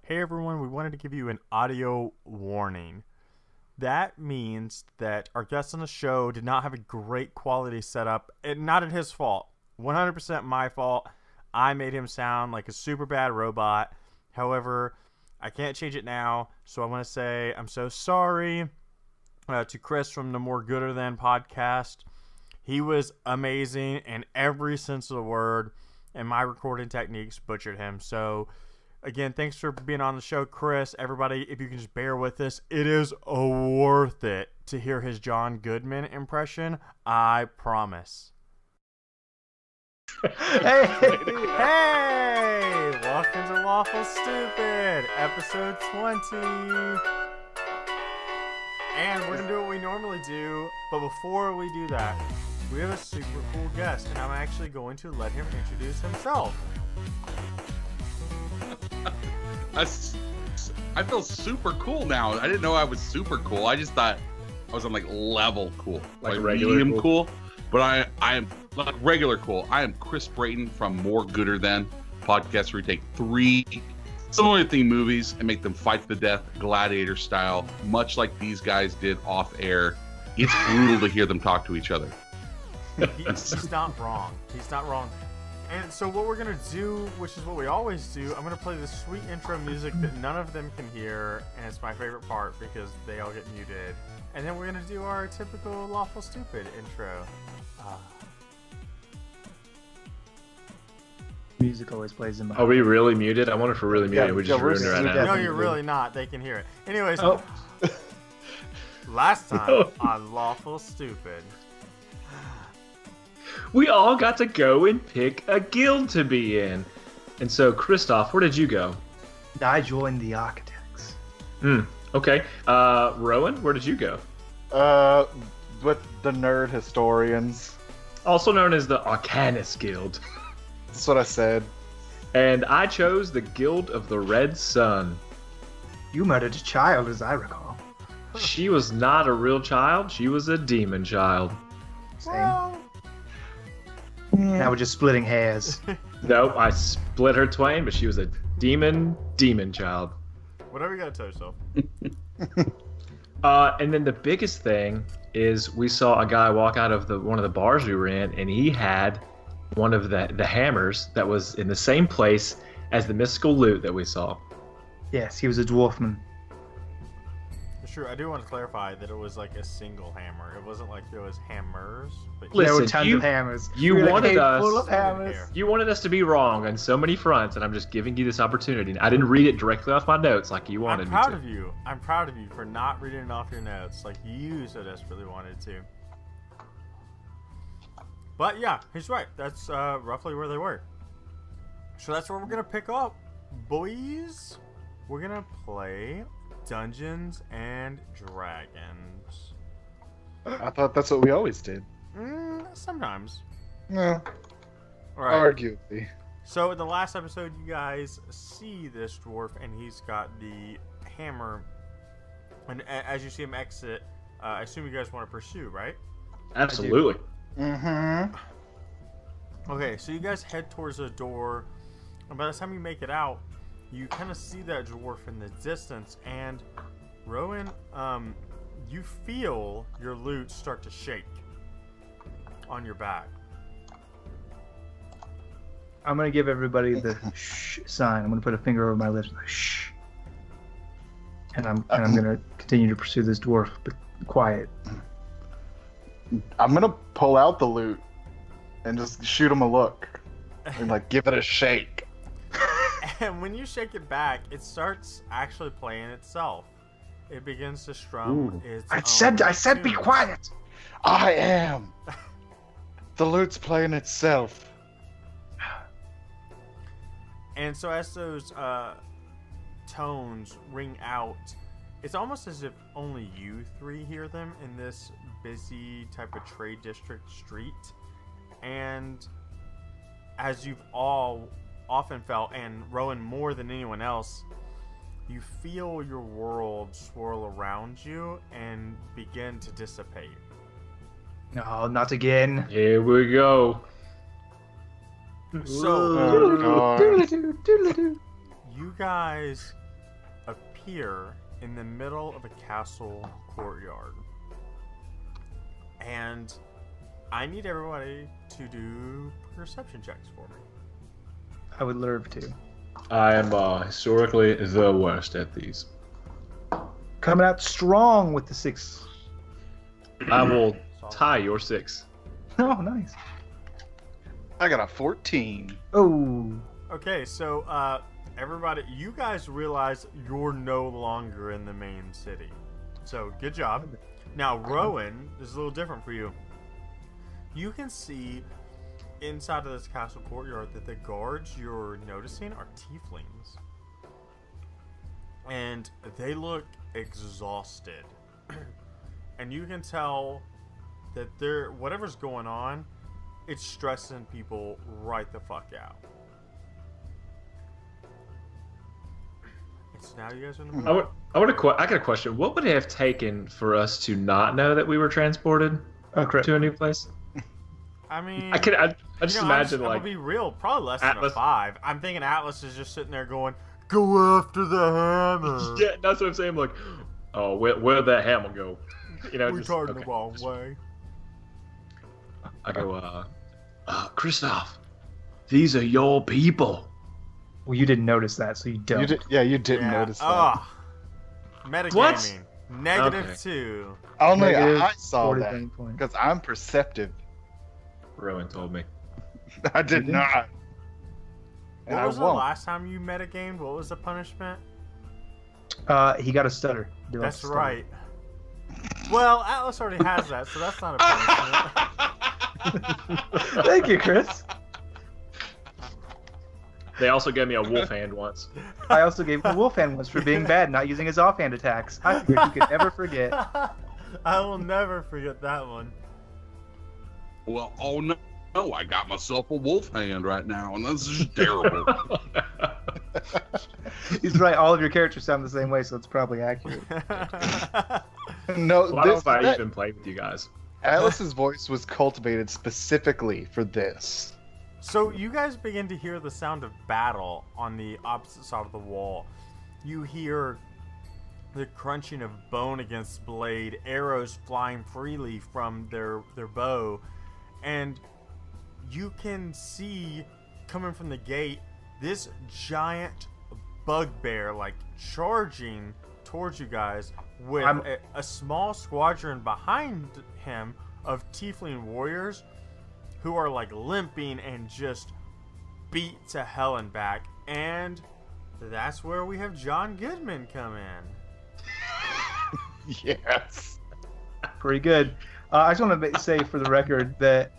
Hey everyone, we wanted to give you an audio warning. That means that our guest on the show did not have a great quality setup, and not at his fault. 100% my fault. I made him sound like a super bad robot. However, I can't change it now, so I want to say I'm so sorry to Chris from the More Gooder Than podcast. He was amazing in every sense of the word, and my recording techniques butchered him. So again, thanks for being on the show, Chris. Everybody, if you can just bear with us, it is worth it to hear his John Goodman impression. I promise. Hey! Hey! Welcome to Lawful Stupid, episode 20. And we're going to do what we normally do, but before we do that, we have a super cool guest, and I'm actually going to let him introduce himself. I feel super cool now. I didn't know I was super cool. I just thought I was on like level cool, like regular medium cool. But I am like regular cool. I am Chris Brayton from More Gooder Than podcast, where we take 3 similar themed movies and make them fight to the death, gladiator style, much like these guys did off air. It's brutal to hear them talk to each other. He's not wrong. He's not wrong. And so what we're going to do, which is what we always do, I'm going to play this sweet intro music that none of them can hear, and it's my favorite part because they all get muted. And then we're going to do our typical Lawful Stupid intro. Music always plays in my Are we really muted? I wonder if we're really muted. We just ruined it right now. No, you're really not. They can hear it. Anyways, last time on Lawful Stupid. We all got to go and pick a guild to be in. And so, Kristoff, where did you go? I joined the Architects. Okay. Rowan, where did you go? With the Nerd Historians. Also known as the Arcanist Guild. That's what I said. And I chose the Guild of the Red Sun. You murdered a child, as I recall. She was not a real child. She was a demon child. Same. Well, Now we're just splitting hairs. Nope, I split her twain, but she was a demon child. whatever you got to tell yourself. And then the biggest thing is we saw a guy walk out of one of the bars we were in, and he had one of the hammers that was in the same place as the mystical loot that we saw. Yes, he was a dwarfman. Sure, I do want to clarify that it was like a single hammer. It wasn't like there was hammers. But There were Listen, tons of hammers. you We were wanted like, us- full of hammers. You wanted us to be wrong on so many fronts, and I'm just giving you this opportunity. I didn't read it directly off my notes like you wanted I'm me proud to. of you. I'm proud of you for not reading it off your notes like you so desperately wanted to. But yeah, he's right. That's roughly where they were. So that's where we're going to pick up, boys. We're going to play Dungeons and Dragons. I thought that's what we always did. Sometimes. No, Alright. arguably. So in the last episode, you guys see this dwarf, and he's got the hammer. And as you see him exit, I assume you guys want to pursue, right? Absolutely. Mm-hmm. Okay, so you guys head towards the door, and by the time you make it out, you kind of see that dwarf in the distance, and Rowan, you feel your loot start to shake on your back. I'm gonna give everybody the shh sign. I'm gonna put a finger over my lips. Shh. And I'm gonna continue to pursue this dwarf, but quiet. I'm gonna pull out the loot and just shoot him a look and like give it a shake. And when you shake it back, it starts actually playing itself. It begins to strum its I own said, be tune. quiet. I am. The loot's playing itself. And so as those tones ring out, it's almost as if only you three hear them in this busy type of trade district street. And as you've all often felt, and Rowan more than anyone else, you feel your world swirl around you and begin to dissipate. No, not again. Here we go. So Oh, God. Doodle-doo, doodle-doo. you guys appear in the middle of a castle courtyard. And I need everybody to do perception checks for me. I would love to. I am historically the worst at these. Coming out strong with the 6. I will tie your 6. Oh, nice. I got a 14. Oh. Okay, so everybody, you guys realize you're no longer in the main city. So good job. Now, Rowan, this is a little different for you. You can see inside of this castle courtyard that the guards you're noticing are tieflings. And they look exhausted. And you can tell that they're, whatever's going on, it's stressing people right the fuck out. So now you guys are in the middle. I got a question. What would it have taken for us to not know that we were transported to a new place? I mean, I just imagine I'm like gonna be real, probably less than Atlas. a 5. I'm thinking Atlas is just sitting there going, "Go after the hammer." yeah, that's what I'm saying. Like, oh, where'd that hammer go? You know, We just, turned okay. the wrong way. I go, Kristoff, these are your people. Well, you didn't notice that, so you don't. You didn't notice that. Ah, metagaming. What? Negative Okay. 2. Only Negative I saw 40 that bang points. because I'm perceptive. Rowan told me. I did You not. And What I was the won't. last time you metagamed? What was the punishment? He got a stutter. He That's lost a stutter. right. Well, Atlas already has that, so that's not a punishment. Thank you, Chris. They also gave me a wolf hand once. I also gave him a wolf hand once for being bad, not using his offhand attacks. I figured he could never forget. I will never forget that one. Well, oh no, I got myself a wolf hand right now, and this is terrible. He's right. All of your characters sound the same way, so it's probably accurate. No, Why don't I even play with you guys? Atlas's voice was cultivated specifically for this. So you guys begin to hear the sound of battle on the opposite side of the wall. You hear the crunching of bone against blade, arrows flying freely from their bow, and you can see coming from the gate this giant bugbear like charging towards you guys with a small squadron behind him of tiefling warriors who are like limping and just beat to hell and back. And that's where we have John Goodman come in. Yes. Pretty good. I just want to say for the record that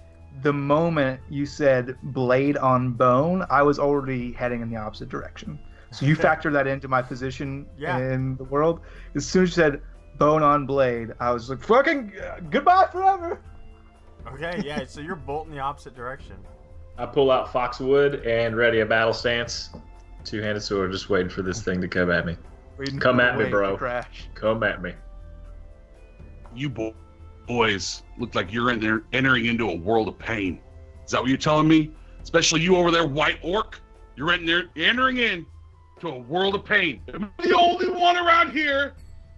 the moment you said blade on bone, I was already heading in the opposite direction. So you factor that into my position in the world. As soon as you said bone on blade, I was like, fucking goodbye forever. Okay, yeah, so you're bolting the opposite direction. I pull out Foxwood and ready a battle stance. Two-handed sword, just waiting for this thing to come at me. Come at me, bro. Crash. Come at me. You boys look like you're entering into a world of pain. Is that what you're telling me? Especially you over there, white orc. You're entering in to a world of pain. Am I the only one around here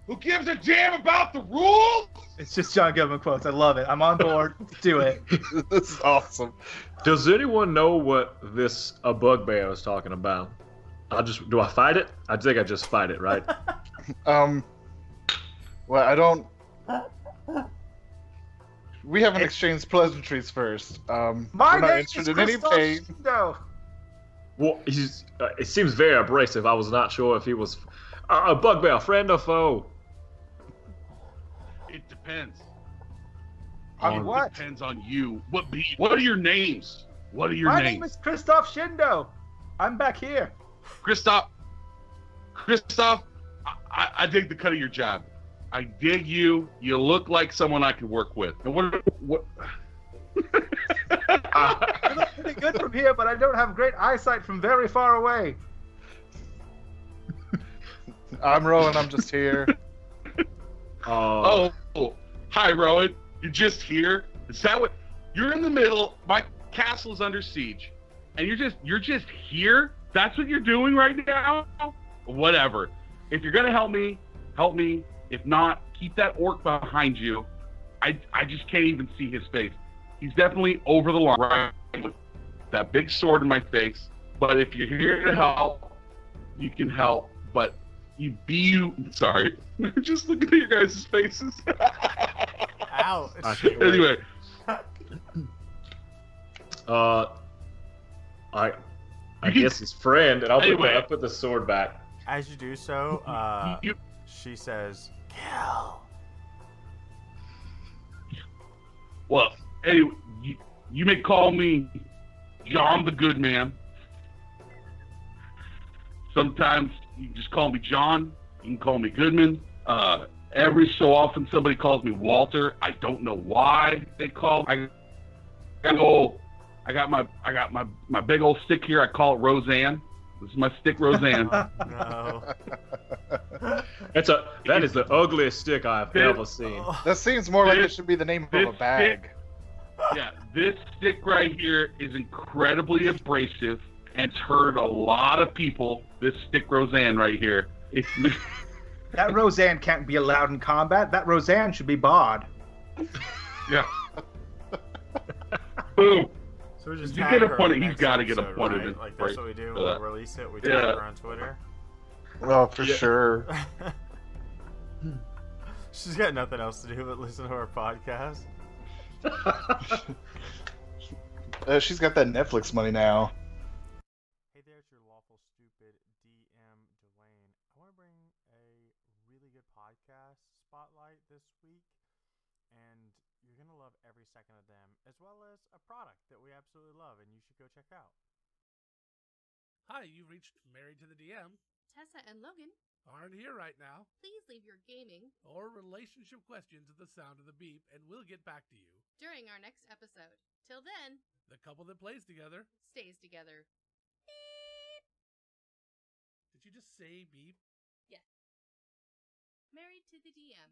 who gives a damn about the rules? It's just John Goodman quotes. I love it. I'm on board. Do it. This is awesome. Does anyone know what this bugbear is talking about? Do I fight it? I think I just fight it, right? Well, I don't. We haven't exchanged pleasantries first. My we're not name is interested in any Kristoff pain. Shindo. Well, it seems very abrasive. I was not sure if he was a bugbear, friend or foe. It depends. On what? It depends on you. What are your names? What are your My names? name is Kristoff Shindo. I'm back here. Kristoff, I dig the cut of your job. I dig you. You look like someone I could work with. And what? I look pretty good from here, but I don't have great eyesight from very far away. I'm Rowan. I'm just here. Oh, hi, Rowan. You're just here. Is that what? You're in the middle. My castle is under siege, and you're just here. That's what you're doing right now. Whatever. if you're gonna help me, help me. If not, keep that orc behind you. I just can't even see his face. He's definitely over the line, right? With that big sword in my face. But if you're here to help, you can help. But sorry. Just looking at your guys' faces. Ow. Anyway. I guess his friend, and I'll put the sword back. As you do so, she says, "Kill." Well, anyway, you may call me John the Goodman. Sometimes you can just call me John. You can call me Goodman. Every so often somebody calls me Walter. I don't know why they call me. I got my big old stick here. I call it Roseanne. This is my stick, Roseanne. No. That is the ugliest stick I've ever seen. That seems more like it should be the name of a bag. Yeah, this stick right here is incredibly abrasive and it's hurt a lot of people. This stick Roseanne right here. That Roseanne can't be allowed in combat. That Roseanne should be barred. Yeah. Boom. So we just You tag get her appointed. in the He's next got to get episode, appointed. right? Like that's what we do. We'll release it. We tag her on Twitter. Oh, for sure. She's got nothing else to do but listen to our podcast. She's got that Netflix money now. Hey there, it's your Lawful Stupid DM Dwayne. I want to bring a really good podcast spotlight this week, and you're going to love every second of them, as well as a product that we absolutely love, and you should go check out. Hi, you've reached Married to the DM. Tessa and Logan Aren't here right now. please leave your gaming Or relationship questions at the sound of the beep, and we'll get back to you. during our next episode. Till then, The couple that plays together. stays together. Did you just say beep? Married to the DM.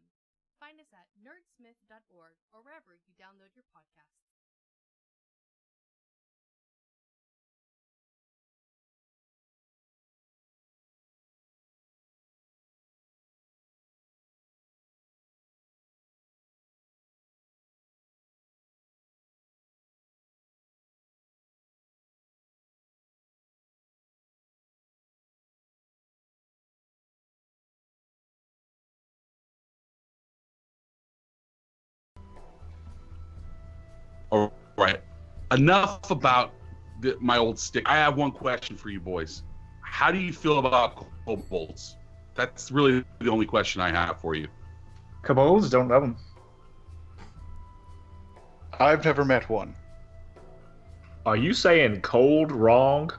Find us at nerdsmith.org or wherever you download your podcasts. All right. Enough about my old stick. I have one question for you boys. How do you feel about kobolds? That's really the only question I have for you. Kobolds, don't love them. I've never met one. Are you saying cold wrong?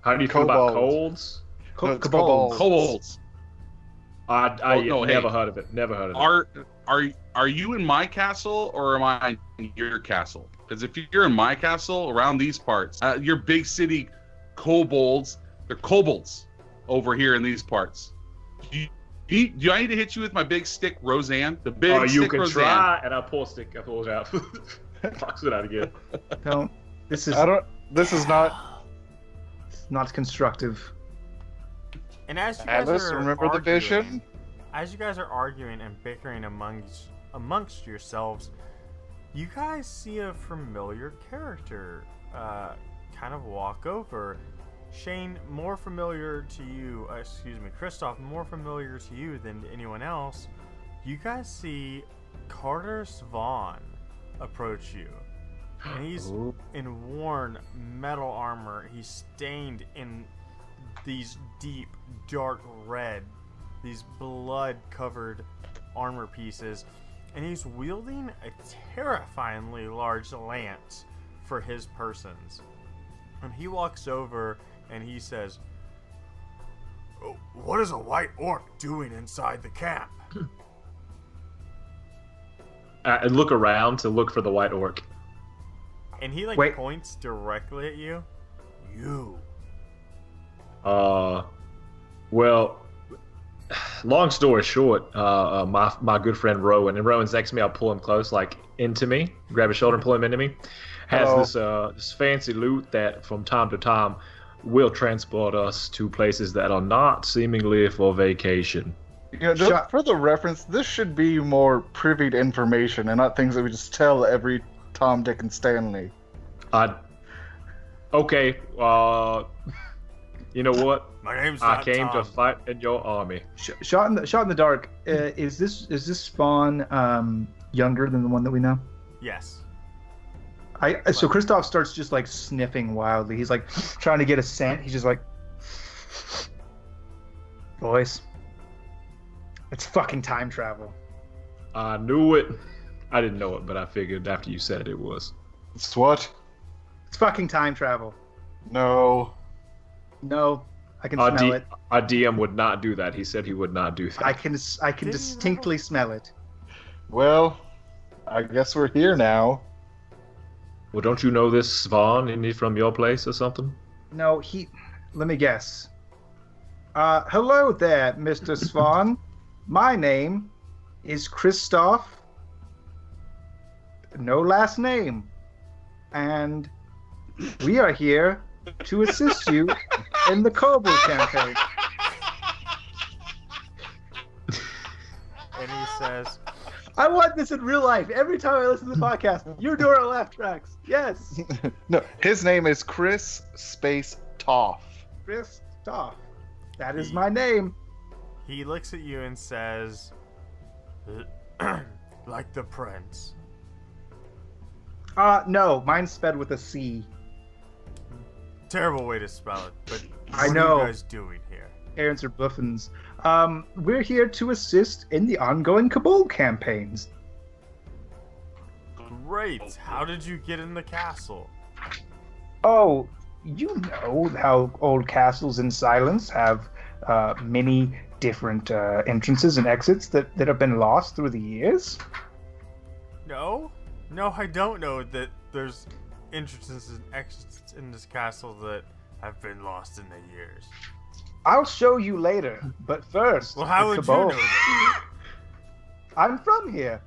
How do you feel about colds? No, it's Kobolds. Kobolds. Never heard of it. Never heard of it. Are you in my castle or am I in your castle? Because if you're in my castle around these parts, your big city kobolds, they're kobolds over here in these parts. Do I need to hit you with my big stick, Roseanne? The big Oh, you stick, can Roseanne. try, and I pull stick. I pull it out. Fox it out again. Don't. This is This is not. not constructive. And as you guys Alice, are remember the arguing, vision? as you guys are arguing and bickering amongst yourselves, you guys see a familiar character kind of walk over. Shane, more familiar to you, Kristoff, more familiar to you than anyone else. You guys see Carter Svan approach you. And he's in worn metal armor. He's stained in these deep, dark red, these blood-covered armor pieces. And he's wielding a terrifyingly large lance for his persons. And he walks over and he says, "Oh, what is a white orc doing inside the camp?" I look around to look for the white orc. And he Wait. points directly at you. You. Well, long story short, my good friend Rowan, and Rowan's next to me, I'll pull him close, like into me, grab his shoulder and pull him into me, has Hello. this fancy lute that from time to time will transport us to places that are not seemingly for vacation. You know, just for the reference, this should be more privy to information and not things that we just tell every Tom, Dick, and Stanley. Okay, you know what? My name's I not came to Tom. fight in your army. Shot in the dark. Is this spawn younger than the one that we know? Yes. So Kristoff starts just like sniffing wildly. He's like trying to get a scent. He's just like, boys, it's fucking time travel. I knew it. I didn't know it, but I figured after you said it, it was. It's what? It's fucking time travel. No. No, I can smell it. Our DM would not do that. He said he would not do that. I can distinctly smell it. Well, I guess we're here now. Well, don't you know this Svan? Isn't he from your place or something? No, let me guess. Hello there, Mr. Swan. My name is Kristoff. No last name. And we are here to assist you in the Kobold campaign. And he says, I want this in real life. Every time I listen to the podcast, you're doing our laugh tracks. Yes. No, his name is Chris Space Toff. Kristoff. That is my name. he looks at you and says, like the prince. No, mine's spelled with a C. Terrible way to spell it, but I what know. are you guys doing here? Parents are buffins. We're here to assist in the ongoing Kobold campaigns. Great. How did you get in the castle? Oh, you know how old castles in Silence have many different entrances and exits that have been lost through the years? No, I don't know that there's entrances and exits in this castle that have been lost in the years. I'll show you later, but first, Well, how the would you Kobold. know that? I'm from here.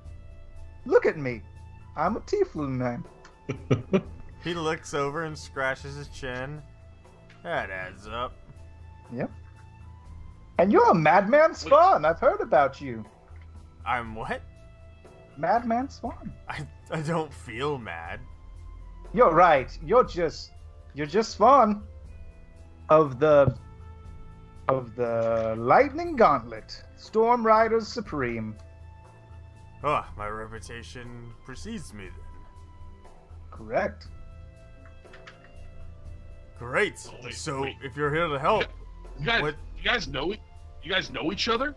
Look at me. I'm a Teifling man. He looks over and scratches his chin. That adds up. Yep. And you're a Madman Swan. I've heard about you. I'm what? Madman Swan. I don't feel mad. You're right. You're just Swan of the Lightning Gauntlet, Storm Riders Supreme. Oh, my reputation precedes me then. Correct. Great. Wait, So wait. if you're here to help, You guys, what? you guys know each other?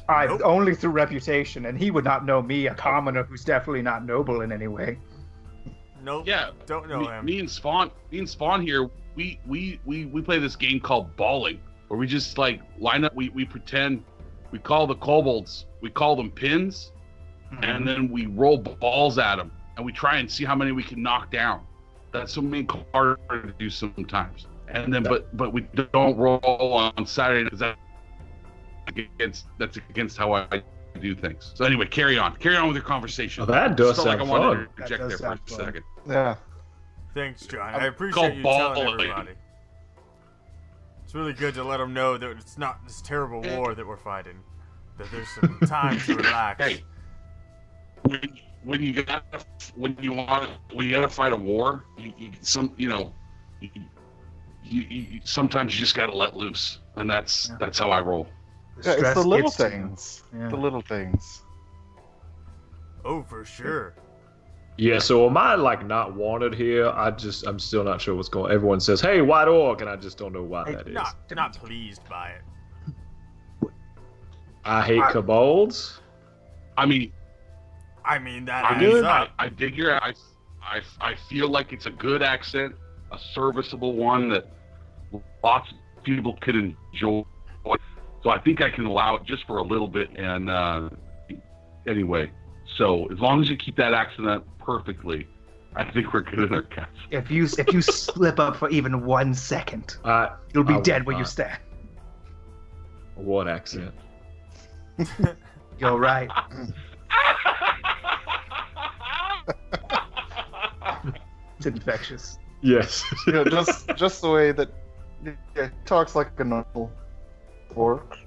Nope. Only through reputation, and he would not know me, a commoner who's definitely not noble in any way. Nope. Yeah. Don't know him. Me and Spawn here, we play this game called Balling, where we just like line up. We pretend we call the Kobolds, we call them pins, and then we roll balls at them, and we try and see how many we can knock down. That's what me and Carter do sometimes. And then, but we don't roll on Saturday because that's against how I do things. So anyway, carry on with your conversation. Oh, that does Just felt sound like I wanted fun. to interject That there does for a sound fun. second. Yeah. Thanks, John. I called appreciate you telling balling. everybody. It's really good to let them know that it's not this terrible war that we're fighting. That there's some time to relax. Hey, when you gotta fight a war, you sometimes you just gotta let loose, and that's how I roll. Yeah, it's Stress the little gets to you. things. Yeah. The little things. Oh, for sure. Yeah, so am I like not wanted here? I'm still not sure what's going on. Everyone says, hey, white orc, and I just don't know why that is. Not pleased by it. I hate kobolds. I mean, that I adds up. I dig your. I feel like it's a good accent, a serviceable one that lots of people could enjoy. So I think I can allow it just for a little bit. And anyway, so as long as you keep that accent up perfectly, I think we're good in our cast. If you slip up for even 1 second, you'll be I dead will where you not. stand. What accent? You're right. It's infectious. Yes. You know, just the way that Yeah, he talks like a normal orc.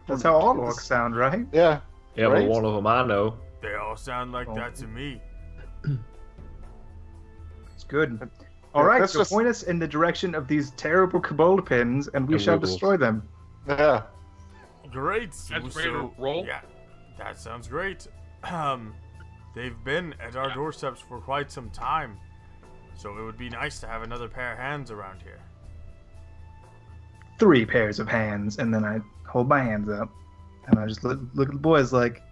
That's how all orcs sound, right? Yeah. Yeah, Right? but one of them I know. They all sound like that to me. It's good. All right, that's so just- point us in the direction of these terrible kobold pins, and we And shall wiggles. destroy them. Yeah. Great. That's ready to roll? Yeah, that sounds great. They've been at our doorsteps for quite some time, so it would be nice to have another pair of hands around here. 3 pairs of hands, and then I hold my hands up, and I just look at the boys like,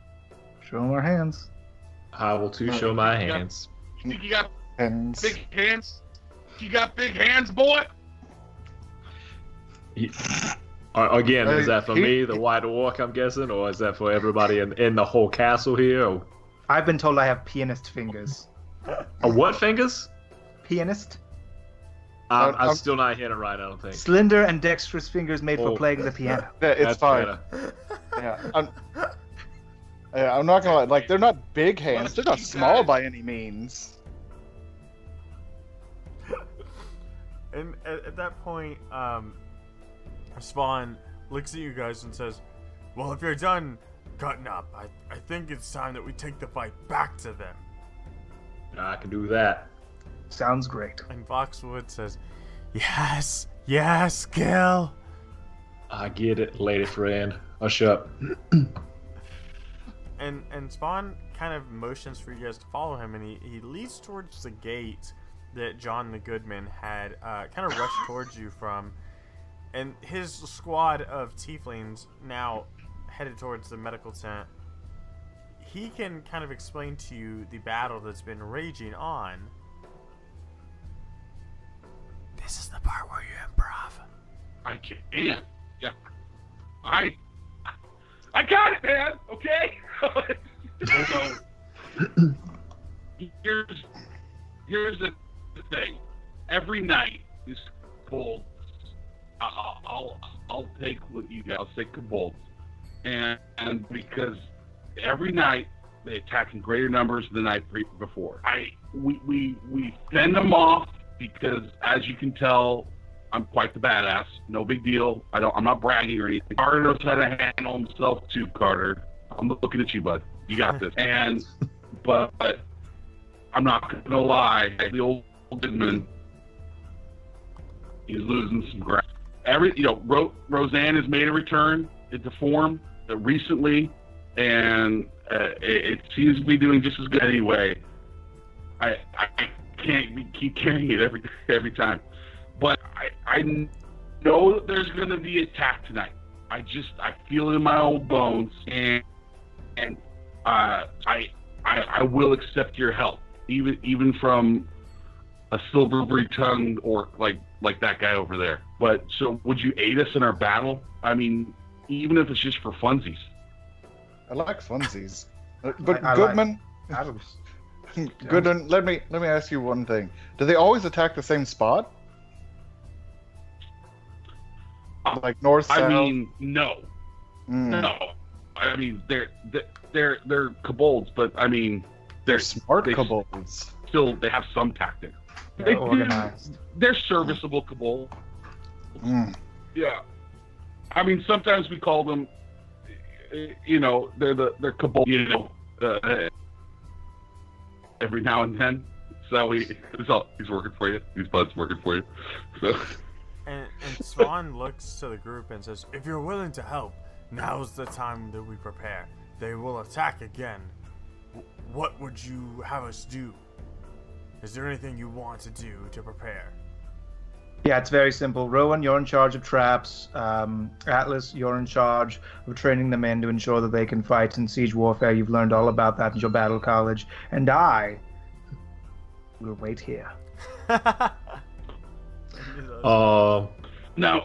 show them our hands. I will too show my hands. You think you got And big hands? You got big hands, boy? Again, is that for He- me, the white orc, I'm guessing, or is that for everybody in the whole castle here? Or, I've been told I have pianist fingers. what fingers? Pianist? I'm still not hitting it right, I don't think. Slender and dexterous fingers made for Oh. playing the piano. yeah, it's That's fine. better. I'm not gonna lie. Like, they're not big hands. They're not You small guys- by any means. And at that point, Spawn looks at you guys and says, "Well, if you're done cutting up, I think it's time that we take the fight back to them." I can do that. Sounds great. And Foxwood says, "Yes, yes, Gil." I get it, lady friend. Hush up. And Spawn kind of motions for you guys to follow him, and he leads towards the gate that John the Goodman had kind of rushed towards you from. And his squad of tieflings now headed towards the medical tent. He can kind of explain to you the battle that's been raging on. This is the part where you improv. I can't. Yeah. I got it, man. Okay. So, here's the thing. Every night is Kobold. I'll take what you guys. I'll say Kobold, and because every night they attack in greater numbers than the night before. We fend them off because, as you can tell, I'm quite the badass. No big deal. I'm not bragging or anything. Carter knows how to handle himself too, Carter. I'm looking at you, bud. You got this. But I'm not gonna lie. The old Goodman, he's losing some ground. Roseanne has made a return into form recently, and it seems to be doing just as good anyway. I can't keep carrying it every time. But I know that there's going to be attack tonight. I feel it in my old bones, and I will accept your help, even from a silvery-tongued orc like that guy over there. But so, would you aid us in our battle? I mean, even if it's just for funsies. I like funsies. But I Goodman, Battles. Goodman, let me ask you one thing. Do they always attack the same spot? Like north, south? I mean, no. Mm. No. I mean, they're kobolds, but I mean, They're smart they- kobolds. they have some tactics. They're organized. They're serviceable kobolds. Mm. Yeah. I mean, sometimes we call them, they're kobold, every now and then. So he's working for you. These buds working for you. So. And Spawn looks to the group and says, "If you're willing to help, now's the time that we prepare. They will attack again. What would you have us do? Is there anything you want to do to prepare?" Yeah, it's very simple. Rowan, you're in charge of traps. Atlas, you're in charge of training the men to ensure that they can fight in siege warfare. You've learned all about that in your battle college. And I will wait here. Now,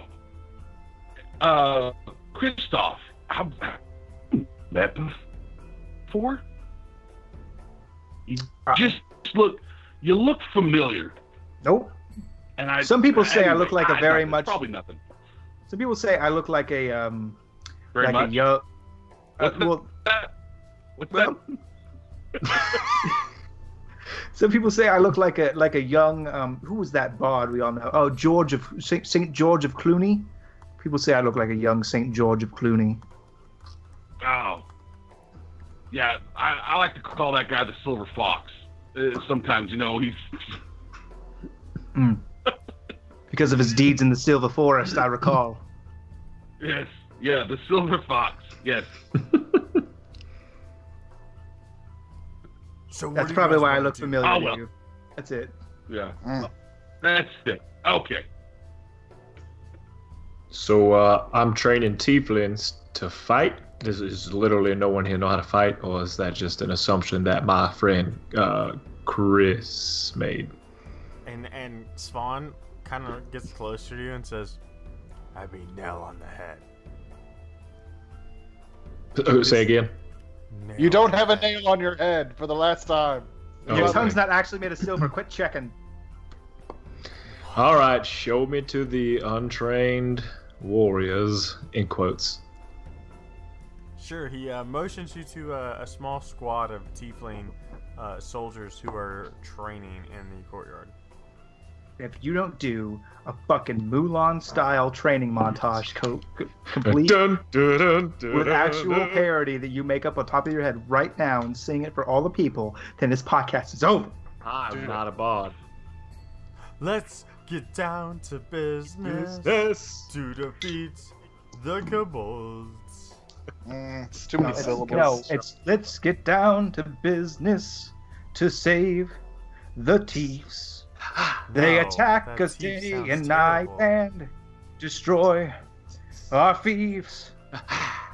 Kristoff, have met before? You look familiar. Nope. And Some people say I look like a very nothing, much- probably nothing. Some people say I look like a Very like much. a young. What's Well, that? What's that? Some people say I look like a young who was that bard we all know? Oh, George of Saint George of Cluny. People say I look like a young Saint George of Cluny. Oh. Yeah, I like to call that guy the Silver Fox. Sometimes, he's... Because of his deeds in the Silver Forest, I recall. Yes, yeah, the Silver Fox, yes. So That's probably why I look familiar to you. That's it. Yeah. That's it. Okay. So I'm training Teiflings to fight. Is literally no one here know how to fight, or is that just an assumption that my friend Chris made? And Spawn kind of gets closer to you and says, "I mean, nail on the head." Say again. You don't have a nail on your head for the last time. Your tongue's not actually made of silver. Quit checking. All right, show me to the untrained warriors, in quotes. Sure, he motions you to a small squad of Teifling soldiers who are training in the courtyard. If you don't do a fucking Mulan-style training montage complete with actual parody that you make up on top of your head right now and sing it for all the people, then this podcast is over. I'm not a bard. Let's get down to business to defeat the Kobolds. It's too many syllables. No, it's let's get down to business to save the Teefs. They attack us day and night and destroy our thieves.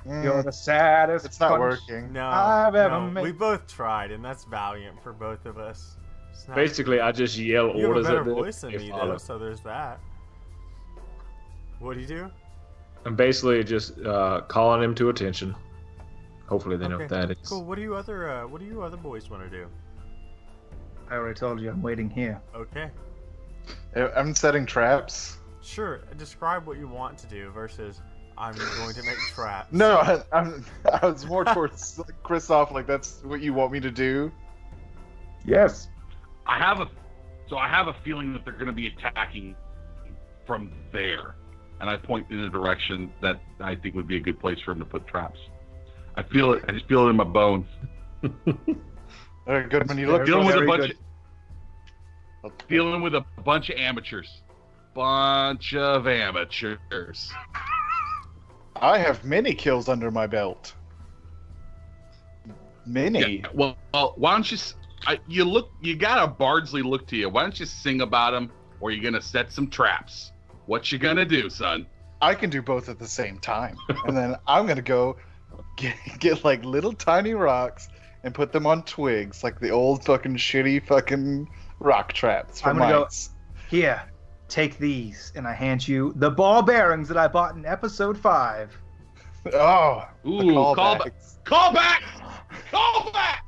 You're the saddest. It's not punch working. No, I've ever made. we both tried, and that's valiant for both of us. It's not- Basically, I just yell you have a orders better at them. voice than they me, follow. though, so there's that. What do you do? I'm basically just calling them to attention. Hopefully, they know what that is. Cool. What do you other boys want to do? I already told you I'm waiting here. Okay. I'm setting traps. Sure. Describe what you want to do versus I'm going to make traps. No, I was more towards like, Kristoff. Like that's what you want me to do. Yes. I have a feeling that they're going to be attacking from there, and I point in a direction that I think would be a good place for them to put traps. I feel it. I just feel it in my bones. All right, Goodman, you look Dealing with a very bunch. good. Dealing with a bunch of amateurs. Bunch of amateurs. I have many kills under my belt. Many. Yeah, well, why don't you? You got a Bardsley look to you. Why don't you sing about them, or you gonna set some traps? What you gonna do, son? I can do both at the same time, and then I'm gonna go get like little tiny rocks and put them on twigs, like the old fucking shitty fucking rock traps. I'm gonna go here. Take these, and I hand you the ball bearings that I bought in episode 5. Oh, Ooh, call back! Call back! Call back!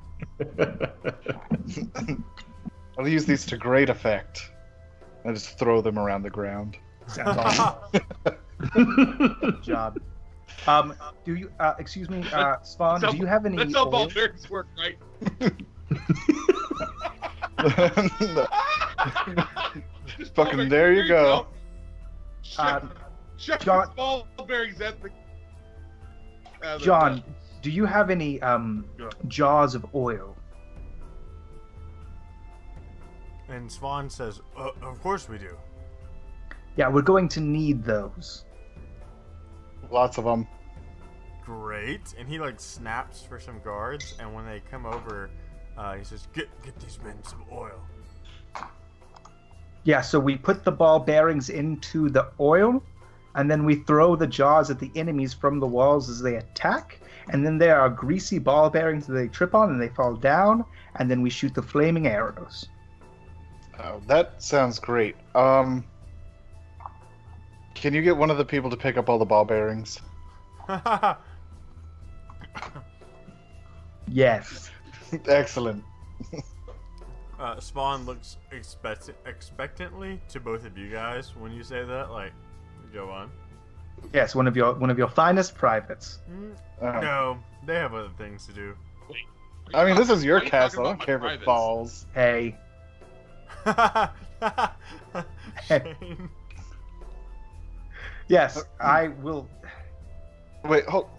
I'll use these to great effect. I just throw them around the ground. Sounds awesome. Good job. Do you? Excuse me, Spawn. Do you have any? That's how ball oil? bearings work, right? Fucking there you go. Shut John- ball bearings at the. John, do you have any jars of oil? And Swan says, "Of course we do." Yeah, we're going to need those. Lots of them. Great. And he like snaps for some guards, and when they come over, he says, "Get these men some oil." Yeah, so we put the ball bearings into the oil, and then we throw the jars at the enemies from the walls as they attack, and then there are greasy ball bearings that they trip on and they fall down, and then we shoot the flaming arrows. Oh, that sounds great. Can you get one of the people to pick up all the ball bearings? Yes. Excellent. Spawn looks expectantly to both of you guys when you say that. Like, go on. Yes, one of your finest privates. No, they have other things to do. I mean, this is your Why are you talking castle. I don't about care my if it privates? falls. Hey. Shane. Yes, I will. Wait, hold.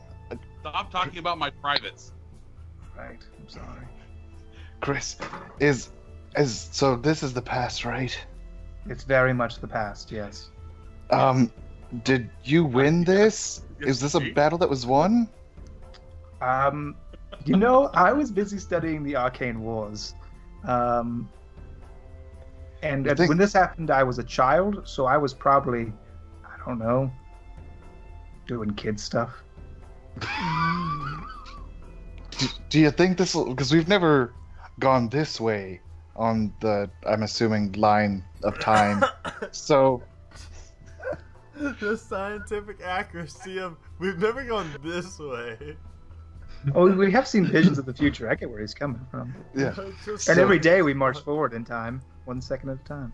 Stop talking about my privates. Right, I'm sorry. Chris, so this is the past, right? It's very much the past, yes. Did you win this? Is this a battle that was won? You know, I was busy studying the Arcane Wars. And when this happened, I was a child, so I was probably, I don't know, doing kid stuff. Do you think this will... Because we've never gone this way on the, I'm assuming, line of time. So... The scientific accuracy of we've never gone this way. Oh, we have seen visions of the future. I get where he's coming from. Yeah. And every day we march forward in time, 1 second at a time.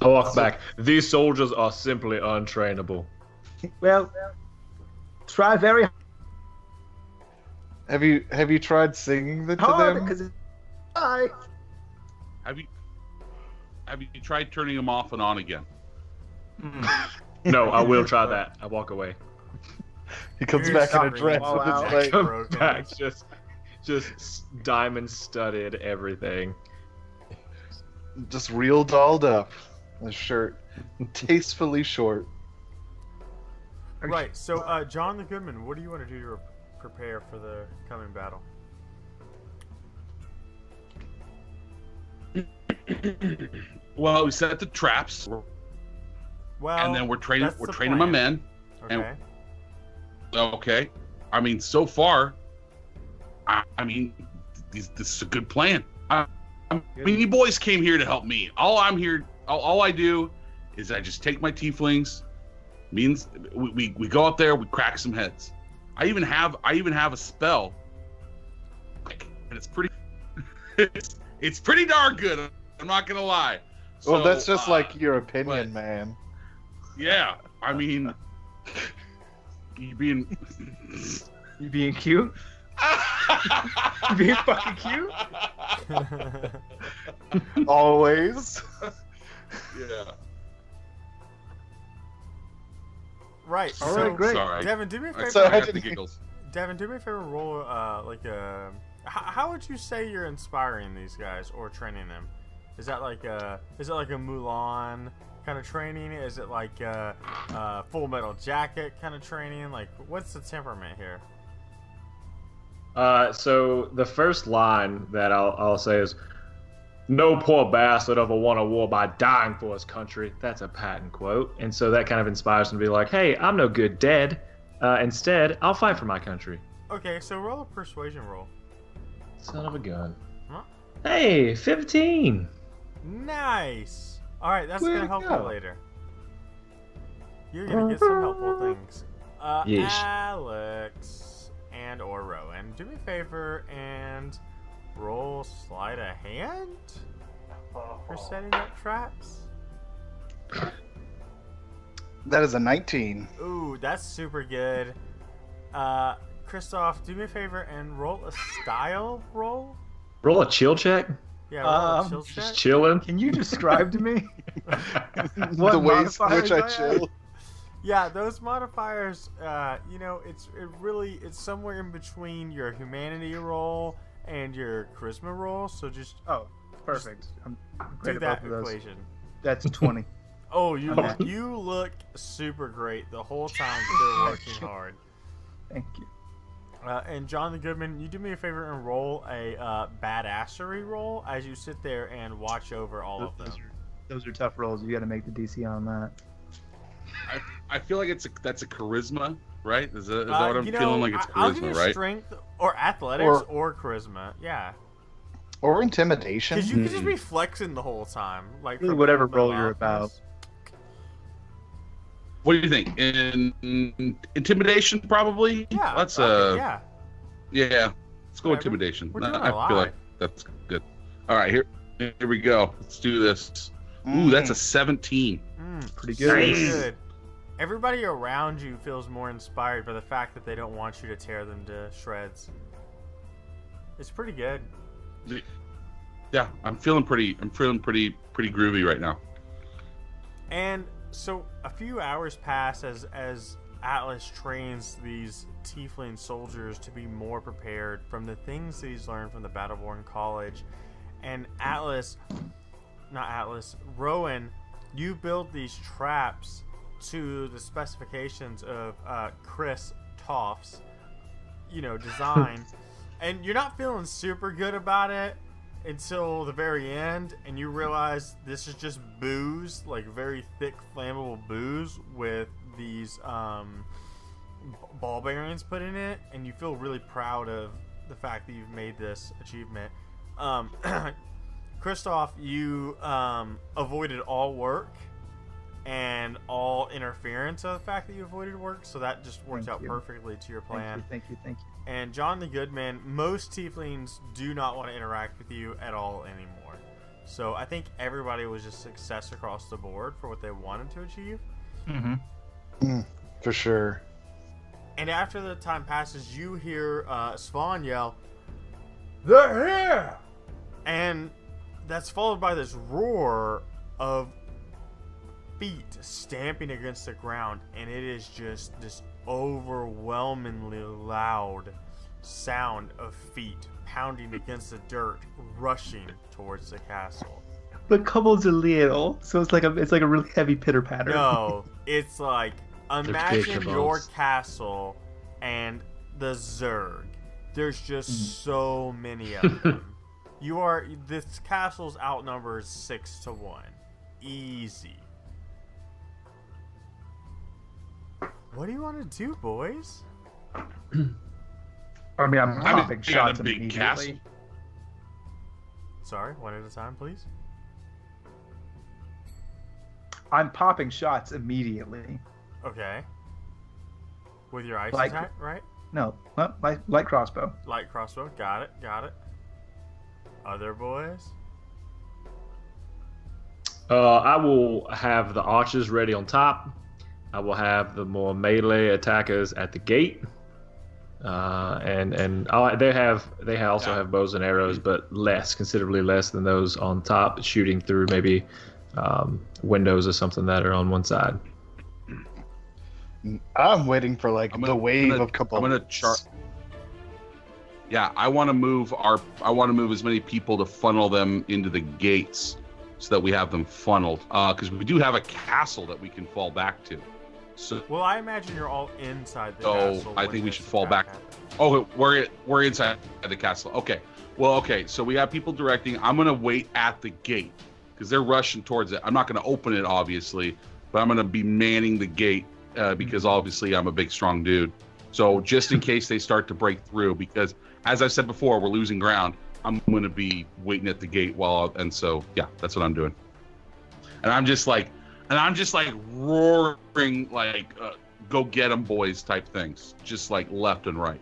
I walk back. These soldiers are simply untrainable. Well, try very Have you tried singing to hard them? because I. Have you tried turning them off and on again? No, I will try that. I walk away. He comes You're back in a stopping dress all with his out. leg. Come broken. back, just diamond studded everything. Just real dolled up. The shirt tastefully short. Right. So, John the Goodman, what do you want to do to prepare for the coming battle? Well, we set the traps, Well, and then we're training that's the my plan. men. Okay. Okay. I mean, so far, I mean, this is a good plan. I mean, you boys came here to help me. All I do is I just take my tieflings. Means we go up there, we crack some heads. I even have a spell, and it's pretty, it's pretty darn good. I'm not gonna lie. Well, So, that's just like your opinion, but- man. Yeah, I mean, you being You being cute? You being fucking cute? Always. Yeah. Right. All so, right, great. Sorry. Devin, do me a favor. So I I got the didn't- giggles. Devin, do me a favor. Roll like a. How would you say you're inspiring these guys or training them? Is that like a Mulan kind of training? Is it like a Full Metal Jacket kind of training? Like, what's the temperament here? So the first line that I'll say is, "No poor bastard ever won a war by dying for his country." That's a patent quote, and so that kind of inspires them to be like, "Hey, I'm no good dead. Instead, I'll fight for my country." Okay, so roll a persuasion roll. Son of a gun. Huh? Hey, 15. Nice. All right, that's Way gonna to help you go. later. You're gonna get some helpful things. Yeesh. Alex and or Rowan, do me a favor and roll sleight of hand for setting up traps. That is a 19. Ooh, that's super good. Kristoff, do me a favor and roll a style roll. Roll a chill check. Yeah, roll a chill Just check. chilling. Can you describe to me? What The ways in which modifiers I I have? chill. Yeah, those modifiers, it's somewhere in between your humanity roll and your charisma roll. So just Oh, perfect. I'm great do at that both of those. equation. That's 20. Oh, you Okay. you look super great the whole time you're working hard. Thank you. And John the Goodman, you do me a favor and roll a badassery roll as you sit there and watch over all of them. Those are tough rolls. You got to make the DC on that. I feel like that's a charisma, right? Is that what I'm feeling like? It's I'll give charisma, you right? strength or athletics or charisma. Yeah. Or intimidation. Because you could just be flexing the whole time, like Really from whatever Full Metal role you're about. Alchemist. What do you think? In intimidation, probably. Yeah, Let's yeah. yeah. Let's go Yeah, intimidation. we're doing I a feel lot. like that's good. All right, here we go. Let's do this. Ooh, that's a 17. Pretty So good. good. Everybody around you feels more inspired by the fact that they don't want you to tear them to shreds. It's pretty good. Yeah, I'm feeling pretty groovy right now. And so a few hours pass as Atlas trains these Teifling soldiers to be more prepared from the things that he's learned from the Battleborn College. And Rowan, you build these traps to the specifications of Kristoff's, design. And you're not feeling super good about it until the very end, and you realize this is just booze, like very thick, flammable booze with these ball bearings put in it, and you feel really proud of the fact that you've made this achievement. Kristoff, you avoided all work and all interference of the fact that you avoided work, so that just worked out perfectly to your plan. Thank you. And John the Goodman, most Tieflings do not want to interact with you at all anymore. So I think everybody was just success across the board for what they wanted to achieve. For sure. And after the time passes, you hear Svan yell, "They're here!" And that's followed by this roar of feet stamping against the ground, and it is just this overwhelmingly loud sound of feet pounding against the dirt, rushing towards the castle. But Kobolds are little, so it's like a really heavy pitter patter. No, it's like, imagine big your Kobolds. castle and the Zerg. There's just so many of them. This castle's outnumbered 6-1. Easy. What do you want to do, boys? I mean, I'm popping shots a big immediately. castle. Sorry, one at a time, please. I'm popping shots immediately. Okay. With your ice Like- attack, right? No, light crossbow. Light crossbow. Got it. Other boys? I will have the archers ready on top. I will have the more melee attackers at the gate. They also have bows and arrows, but considerably less than those on top, shooting through maybe windows or something that are on one side. I'm waiting for the wave of Kobolds. I'm gonna chart. Yeah, I want to move as many people to funnel them into the gates, so that we have them funneled. Because we do have a castle that we can fall back to. So, Well, I imagine you're all inside the So, castle. I when think we this should fall attack back. happens. we're inside the castle. Okay. Well, okay. So we have people directing. I'm gonna wait at the gate because they're rushing towards it. I'm not gonna open it, obviously, but I'm gonna be manning the gate because obviously I'm a big, strong dude. So just in case they start to break through, because as I've said before, we're losing ground. I'm gonna be waiting at the gate so yeah, that's what I'm doing. And I'm just like roaring go get 'em boys type things, just like left and right.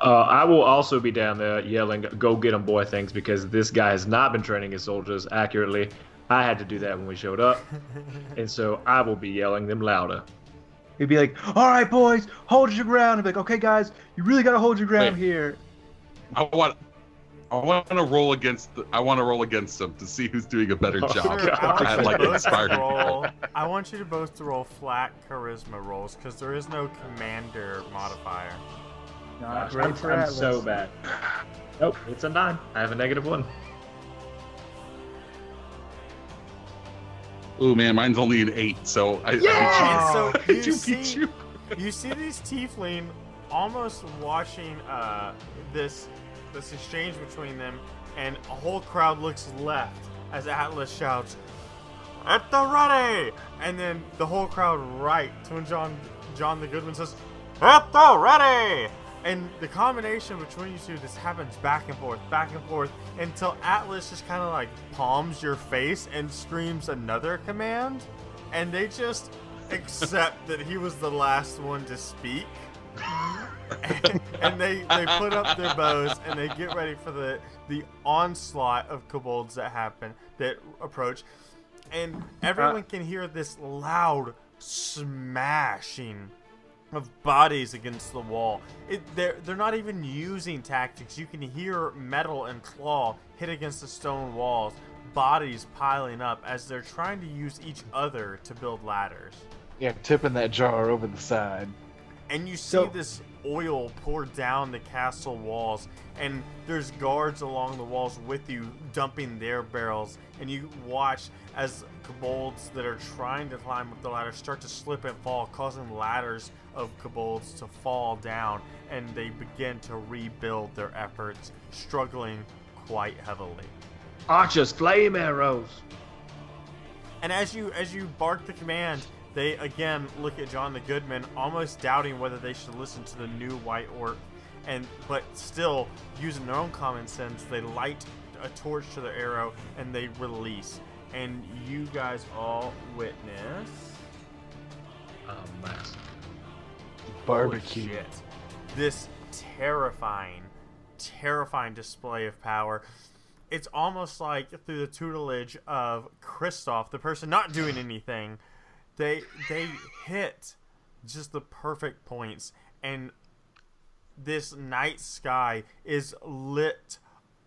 I will also be down there yelling "Go get 'em, boy!" things because this guy has not been training his soldiers accurately. I had to do that when we showed up, and so I will be yelling them louder. He'd be like, "All right, boys, hold your ground." He'd be like, "Okay, guys, you really gotta hold your ground here." I want to roll against them to see who's doing a better job Sure, at inspiring people. I want you to both to roll flat charisma rolls because there is no commander modifier. Not great for I'm Atlas. so bad. Nope, it's a 9. I have a -1. Ooh man, mine's only an 8, so I And so beat you. you see these Teifling almost watching this exchange between them, and a whole crowd looks left as Atlas shouts, "At the ready!" And then the whole crowd right to when John the Goodman says, "At the ready!" And the combination between you two, this happens back and forth, until Atlas just kind of like palms your face and screams another command, and they just accept that he was the last one to speak. and they put up their bows and they get ready for the onslaught of kobolds that approach, and everyone can hear this loud smashing of bodies against the wall. They're not even using tactics. You can hear metal and claw hit against the stone walls, bodies piling up as they're trying to use each other to build ladders. Yeah, tipping that jar over the side. And you see this oil pour down the castle walls, and there's guards along the walls with you dumping their barrels, and you watch as kobolds that are trying to climb up the ladder start to slip and fall, causing ladders of kobolds to fall down, and they begin to rebuild their efforts, struggling quite heavily. Archers, flame arrows. And as you bark the command, they again look at John the Goodman, almost doubting whether they should listen to the new white orc, but still using their own common sense, they light a torch to their arrow and they release. And you guys all witness A massacre. Barbecue. Holy shit. This terrifying display of power. It's almost like through the tutelage of Kristoff, the person not doing anything, they hit just the perfect points, and this night sky is lit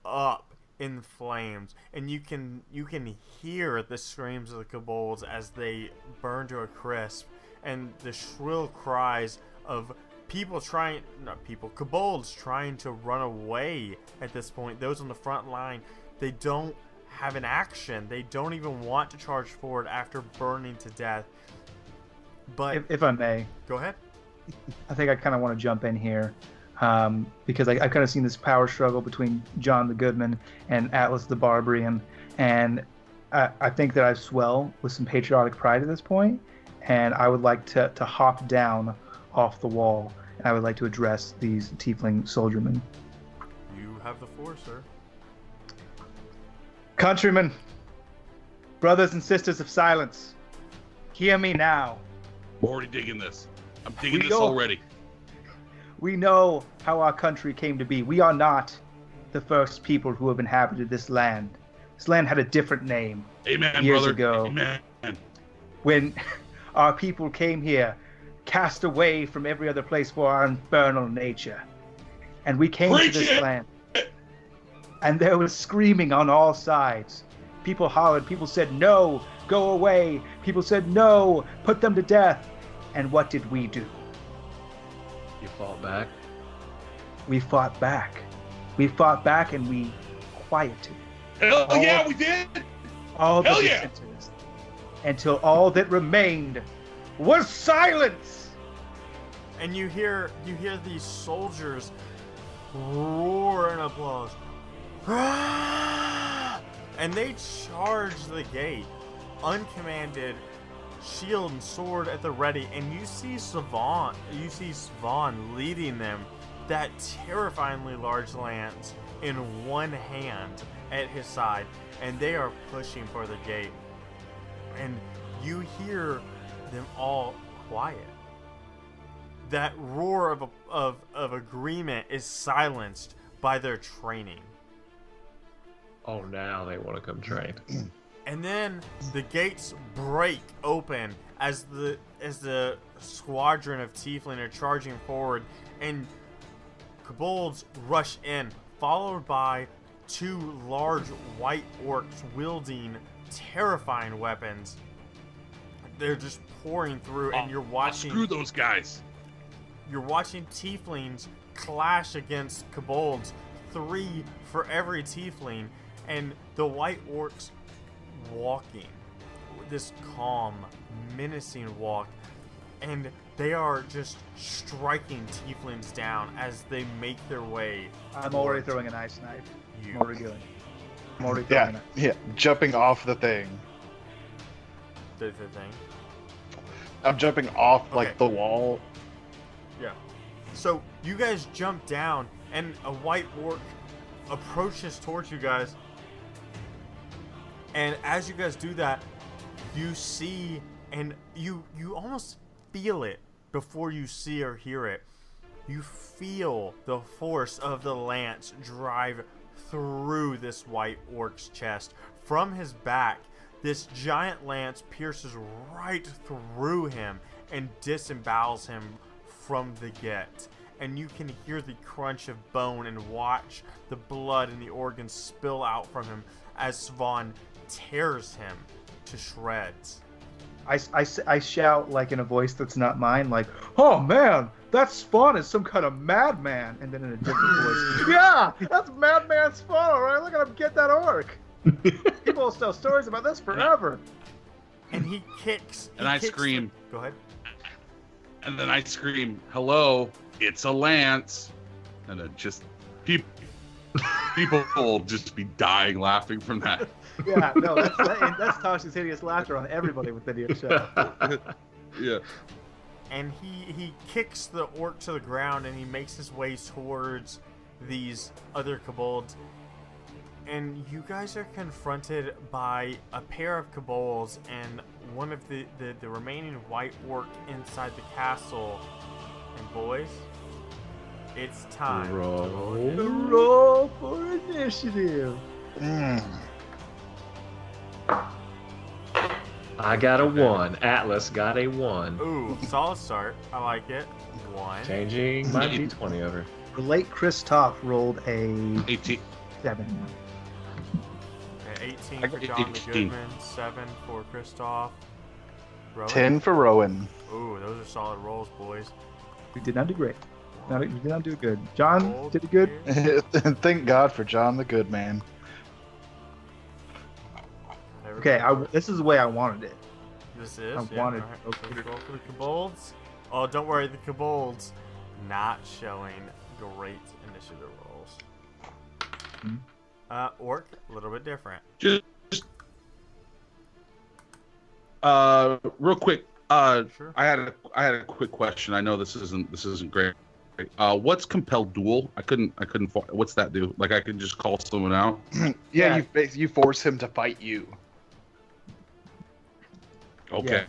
up in flames, and you can hear the screams of the kobolds as they burn to a crisp, and the shrill cries of kobolds trying to run away at this point. Those on the front line, they don't have an action. They don't even want to charge forward after burning to death. But If I may, go ahead. I think I kind of want to jump in here because I've kind of seen this power struggle between John the Goodman and Atlas the Barbarian, and I think that I swell with some patriotic pride at this point, and I would like to hop down off the wall, and I would like to address these tiefling soldiermen. You have the floor, sir. Countrymen, brothers and sisters of silence, hear me now. I'm already digging this. I'm digging We this go. already. We know how our country came to be. We are not the first people who have inhabited this land. This land had a different name Amen, years brother. ago. Amen. When our people came here, cast away from every other place for our infernal nature. And we came Preach to this it! land. And there was screaming on all sides. People hollered. People said, no, go away. People said, no, put them to death. And what did we do? You fought back. We fought back. We fought back and we quieted Hell all- yeah, we did. all the Hell yeah! dissenters until all that remained was silence. And you hear these soldiers roar in applause. And they charge the gate, uncommanded, shield and sword at the ready, and you see Svan leading them, that terrifyingly large lance in one hand at his side, and they are pushing for the gate. And you hear them all quiet. That roar of agreement is silenced by their training. Oh, now they want to come train. And then the gates break open as the squadron of Teifling are charging forward, and Kobolds rush in, followed by two large white orcs wielding terrifying weapons. They're just pouring through, and you're watching. Screw those guys. You're watching Tieflings clash against Kobolds, 3 for every Tiefling, and the white orcs walking this calm, menacing walk, and they are just striking Tieflings down as they make their way. I'm already throwing an ice knife. You. I'm already going. I'm already throwing Yeah, it. yeah, jumping off the thing. The thing. I'm jumping off like Okay. the wall. Yeah. So you guys jump down, and a white orc approaches towards you guys. And as you guys do that, you see, and you almost feel it before you see or hear it. You feel the force of the lance drive through this white orc's chest. From his back, this giant lance pierces right through him and disembowels him from the get. And you can hear the crunch of bone and watch the blood and the organs spill out from him as Svan tears him to shreds. I shout like in a voice that's not mine, like, "Oh man, that Spawn is some kind of madman!" And then in a different voice, "Yeah, that's Madman Spawn, all right? Look at him get that orc. People will tell stories about this forever." And he kicks. And I scream. Go ahead. And then I scream, "Hello, it's a lance!" And then just people will just be dying laughing from that. Yeah, no, that's Tosh's hideous laughter on everybody within the show. Yeah. And he kicks the orc to the ground, and he makes his way towards these other kobolds. And you guys are confronted by a pair of kobolds and one of the remaining white orc inside the castle. And boys, it's time. Roll for initiative. I got a 1. Atlas got a 1. Ooh, solid start. I like it. 1. Changing my d20 over. The late Kristoff rolled a 18. 7. Okay, 18 I for got John the 18. Goodman, 7 for Kristoff. Rowan? 10 for Rowan. Ooh, those are solid rolls, boys. We did not do great. We did not do good. John Gold did it good. here. And thank God for John the Good Man. Okay, this is the way I wanted it. This is. I Yeah, wanted- alright. okay. Let's roll for the Kobolds. Oh, don't worry, the Kobolds not showing great initiative rolls. Orc, a little bit different. Just real quick. Sure. I had a quick question. I know this isn't great. What's compelled duel? I couldn't. What's that do? Like I could just call someone out. Yeah, you force him to fight you. Okay.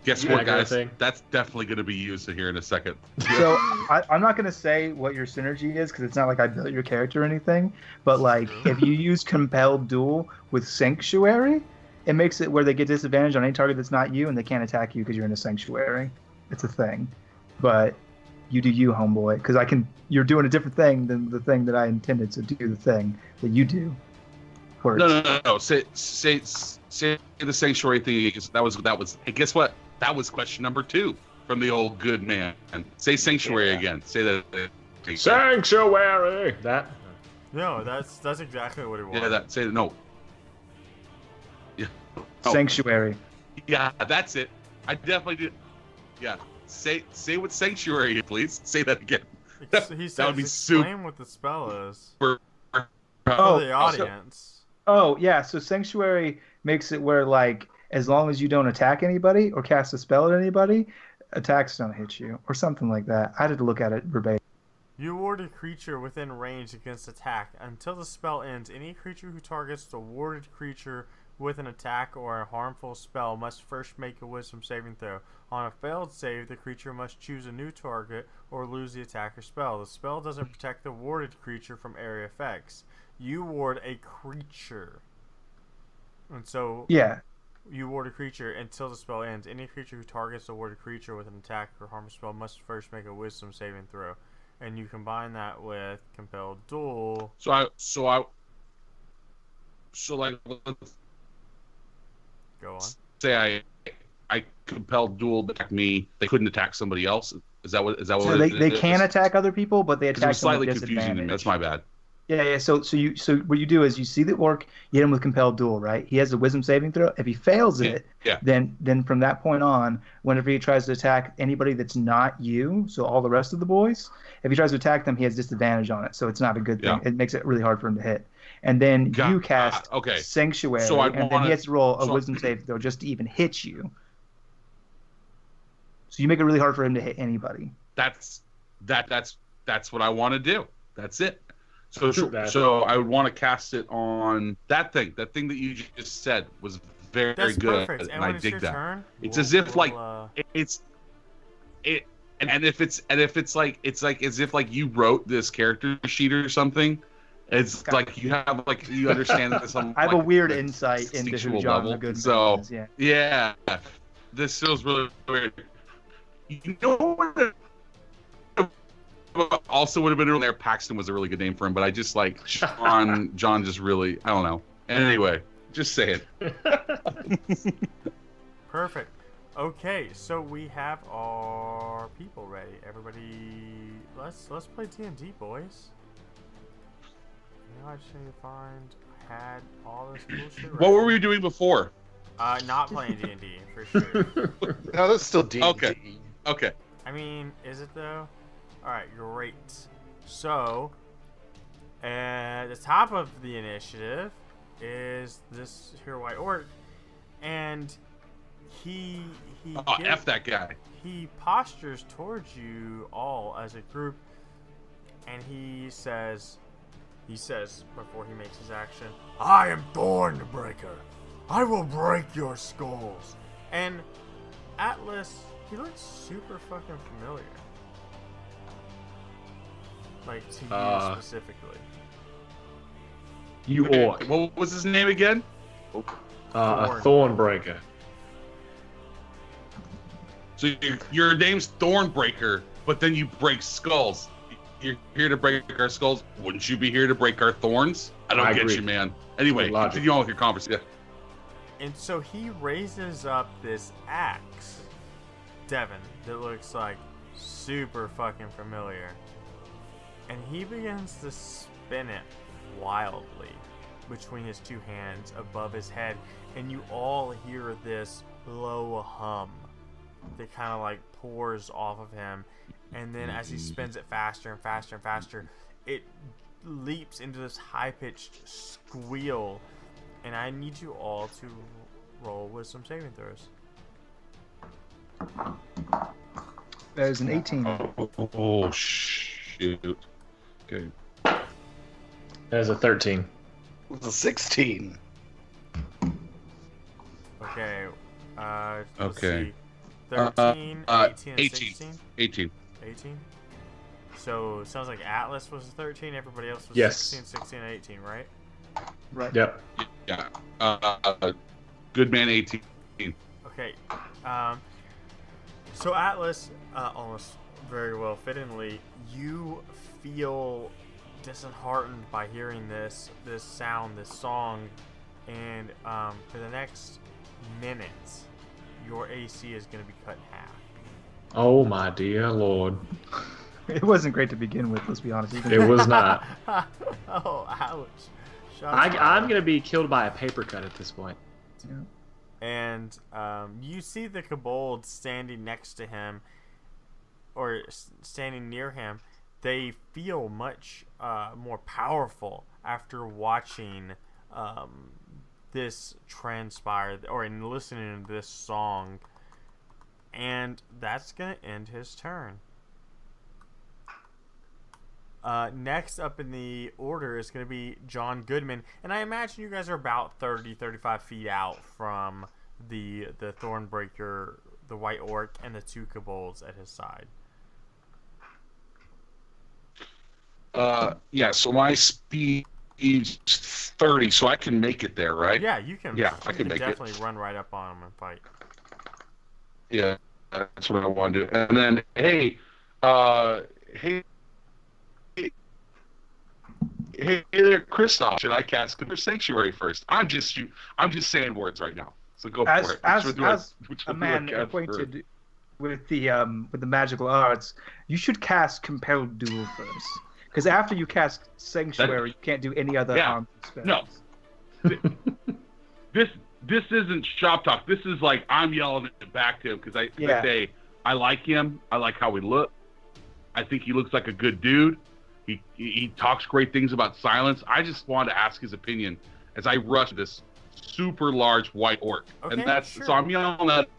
Guess Yeah, what, I got a guys? thing. That's definitely going to be used here in a second. So I'm not going to say what your synergy is because it's not like I built your character or anything. But like if you use compelled duel with sanctuary, it makes it where they get disadvantage on any target that's not you, and they can't attack you because you're in a sanctuary. It's a thing. But you do you, homeboy, because you're doing a different thing than the thing that I intended to do. The thing that you do. Works. No. Say the sanctuary thing. Because that was. Hey, guess what? That was question number 2 from the old good man. Say sanctuary again. Say that. Sanctuary! That. No, that's exactly what it was. Yeah, that. Say no. Yeah. Oh, Sanctuary. yeah, that's it. I definitely did. Yeah. Say what sanctuary, please. Say that again. He says, that would be explain what the spell is super. for Oh, the audience. Oh, yeah, so Sanctuary makes it where, like, as long as you don't attack anybody or cast a spell at anybody, attacks don't hit you, or something like that. I had to look at it verbatim. You ward a creature within range against attack. Until the spell ends, any creature who targets the warded creature with an attack or a harmful spell must first make a wisdom saving throw. On a failed save, the creature must choose a new target or lose the attack or spell. The spell doesn't protect the warded creature from area effects. You ward a creature. And so Yeah. you ward a creature until the spell ends. Any creature who targets a warded creature with an attack or harmful spell must first make a wisdom saving throw. And you combine that with compelled duel. So like, let's Go on. say I compelled duel to attack me. They couldn't attack somebody else. Is that what? So it they is? can attack other people, but they 'Cause it attack was them slightly with confusing to me. disadvantage. That's my bad. Yeah. So what you do is you see the orc, you hit him with compelled duel, right? He has a wisdom saving throw. If he fails it, Yeah. then from that point on, whenever he tries to attack anybody that's not you, so all the rest of the boys, if he tries to attack them, he has disadvantage on it. So it's not a good thing. Yeah. It makes it really hard for him to hit. And then you cast okay. Sanctuary, So and then he has to roll a so- wisdom save throw just to even hit you. So you make it really hard for him to hit anybody. That's what I want to do. That's it. So That- so I would want to cast it on that thing. That thing that you just said was very That's good, perfect. and when I it's dig your that. turn, It's as if like we'll, and if it's like as if like you wrote this character sheet or something. It's like you have like you understand this on. I have a like, weird the insight into who instinctual John level. the Goodman So is. Yeah. yeah, this feels really weird. You know what also would have been in there. Paxton was a really good name for him, but I just like John just really, I don't know. Anyway, just say it. Perfect. Okay, so we have our people ready. Everybody, let's play D&D, boys. I just need to find. I had all this cool shit ready. What were we doing before? Not playing D&D for sure. No, that's still D&D. Okay. I mean, is it though? All right, great. So, at the top of the initiative is this here white orc, and he F that guy. He postures towards you all as a group, and he says before he makes his action, "I am Thornbreaker. I will break your skulls." And Atlas, he looks super fucking familiar. Like to you specifically. You orc. What was his name again? A Thornbreaker. So your name's Thornbreaker, but then you break skulls. You're here to break our skulls. Wouldn't you be here to break our thorns? I don't get agree. you, man. Anyway, continue on with your conversation. And so he raises up this axe, Devin, that looks like super fucking familiar. And he begins to spin it wildly between his two hands above his head. And you all hear this low hum that kind of like pours off of him. And then as he spins it faster and faster and faster, it leaps into this high-pitched squeal. And I need you all to roll with some saving throws. That is an 18. Oh shoot. Okay. That is a 13. It's a 16. Okay. Let's Okay. see. 13, 18, and 18. 16? 18. 18? So it sounds like Atlas was 13, everybody else was Yes. 16, 16, and 18, right? Right. Yep. Yeah. Goodman 18. Okay. So Atlas, almost very well fittingly, you feel disheartened by hearing this sound, this song, and for the next minutes, your AC is going to be cut in half. Oh my dear lord. It wasn't great to begin with, let's be honest. It was not. Oh, ouch. I'm going to be killed by a paper cut at this point. Yeah. And you see the Kobold standing next to him, or standing near him. They feel much more powerful after watching this transpire, or in listening to this song. And that's going to end his turn. Next up in the order is going to be John Goodman. And I imagine you guys are about 35 feet out from the Thornbreaker, the White Orc, and the two Kobolds at his side. Yeah, so my speed is 30, so I can make it there, right? Yeah, you can. Yeah, you I can make it. definitely run right up on him and fight. Yeah, that's what I want to do. And then, hey there, Kristoff. Should I cast Goodman Sanctuary first? I'm just saying words right now. So go for it. As Which a one do I man cast acquainted with the magical arts, you should cast Compel Duel first. Because after you cast Sanctuary, you can't do any other armed spells. No. This isn't shop talk. This is like I'm yelling it back to him because I say I like him. I like how he looks. I think he looks like a good dude. He talks great things about silence. I just wanted to ask his opinion as I rush this super large white orc, Okay, and sure. so I'm yelling that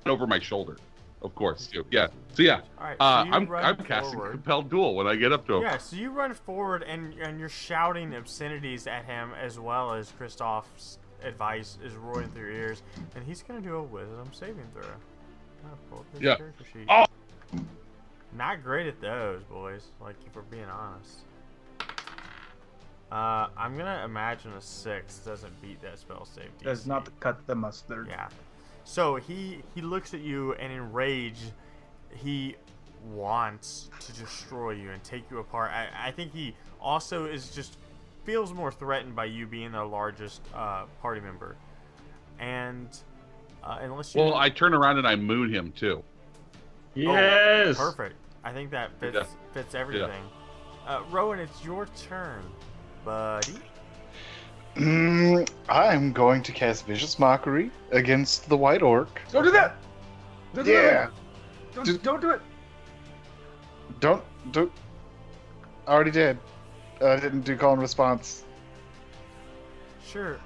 over my shoulder, of course. Too. Yeah. So yeah, All right, so you I'm run casting forward. Compelled Duel when I get up to him. Yeah, so you run forward and you're shouting obscenities at him, as well as Kristoff's advice is roaring through your ears, and he's gonna do a wisdom saving throw. Pull up his Yeah. character sheet. Oh! Not great at those, boys. Like, if we're being honest. I'm gonna imagine a 6 doesn't beat that spell save DC. Does not cut the mustard. Yeah. So he looks at you, and in rage, he wants to destroy you and take you apart. I think he also feels more threatened by you being the largest party member. And unless you... Well, I turn around and I moon him too. Yes. Oh, perfect. I think that fits everything. Rowan, it's your turn, buddy. I'm going to cast Vicious Mockery against the White Orc. Don't do that! Don't do Yeah. that! Don't do it! Don't. I already did. I didn't do call and response. Sure.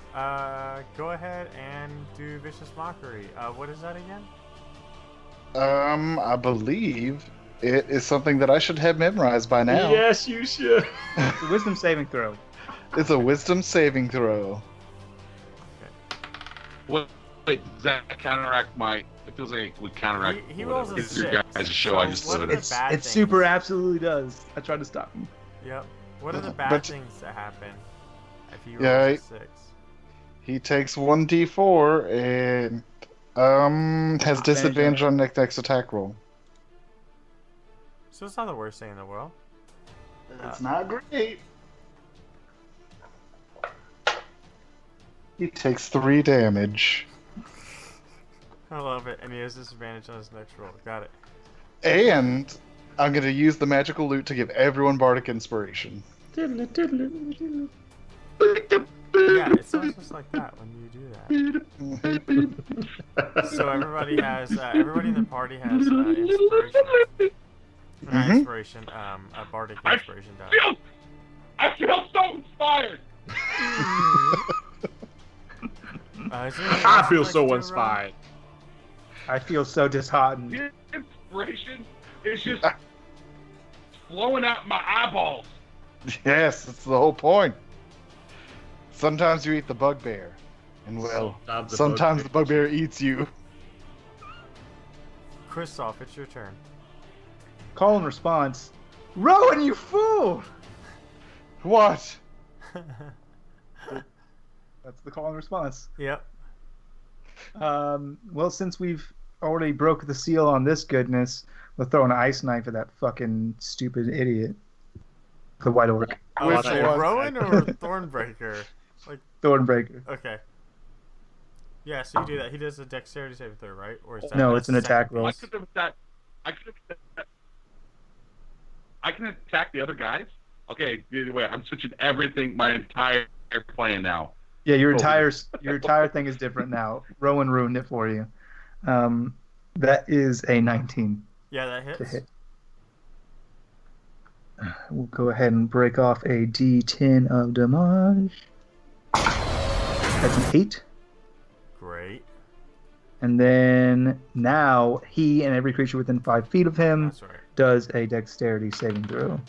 Go ahead and do Vicious Mockery. What is that again? I believe it is something that I should have memorized by now. Yes, you should. It's a wisdom saving throw. It's a wisdom saving throw. Wait, does that counteract my? It feels like it would counteract. He rolls a It's your 6. guys' show. I just what are limited. the bad It things? super absolutely does. I tried to stop him. Yep. What are the bad But- things that happen if he rolls Yeah, a 6? He takes 1d4 and has disadvantage on next attack roll. So it's not the worst thing in the world. It's not great. He takes 3 damage. I love it. And he has disadvantage on his next roll. Got it. And I'm going to use the magical loot to give everyone bardic inspiration. Yeah, it sounds just like that when you do that. So everybody in the party has inspiration. Not inspiration, a bardic inspiration die. I feel so inspired. Is there anything I else feel you'd like so to do, inspired. I feel so disheartened. The inspiration is just flowing out my eyeballs. Yes, that's the whole point. Sometimes you eat the bugbear. And well, sometimes the bugbear eats you. Kristoff, it's your turn. Call and response. Rowan, you fool! What? That's the call and response. Yep. Well, since we've already broke the seal on this goodness, we'll throw an ice knife at that fucking stupid idiot. The White Orc. Which one? Rowan or Thornbreaker? Like, Thornbreaker. okay. Yeah, so you do that. He does a dexterity saving throw, right? Or is that No, that's it's an the attack second roll. I could have attacked. I can attack the other guys. Okay, wait. I'm switching everything. My entire plan now. Yeah, your entire thing is different now. Rowan ruined it for you. That is a 19 Yeah, that to hits. hit. We'll go ahead and break off a D10 of damage. That's an 8. Great. And then now he and every creature within 5 feet of him That's right. does a dexterity saving throw.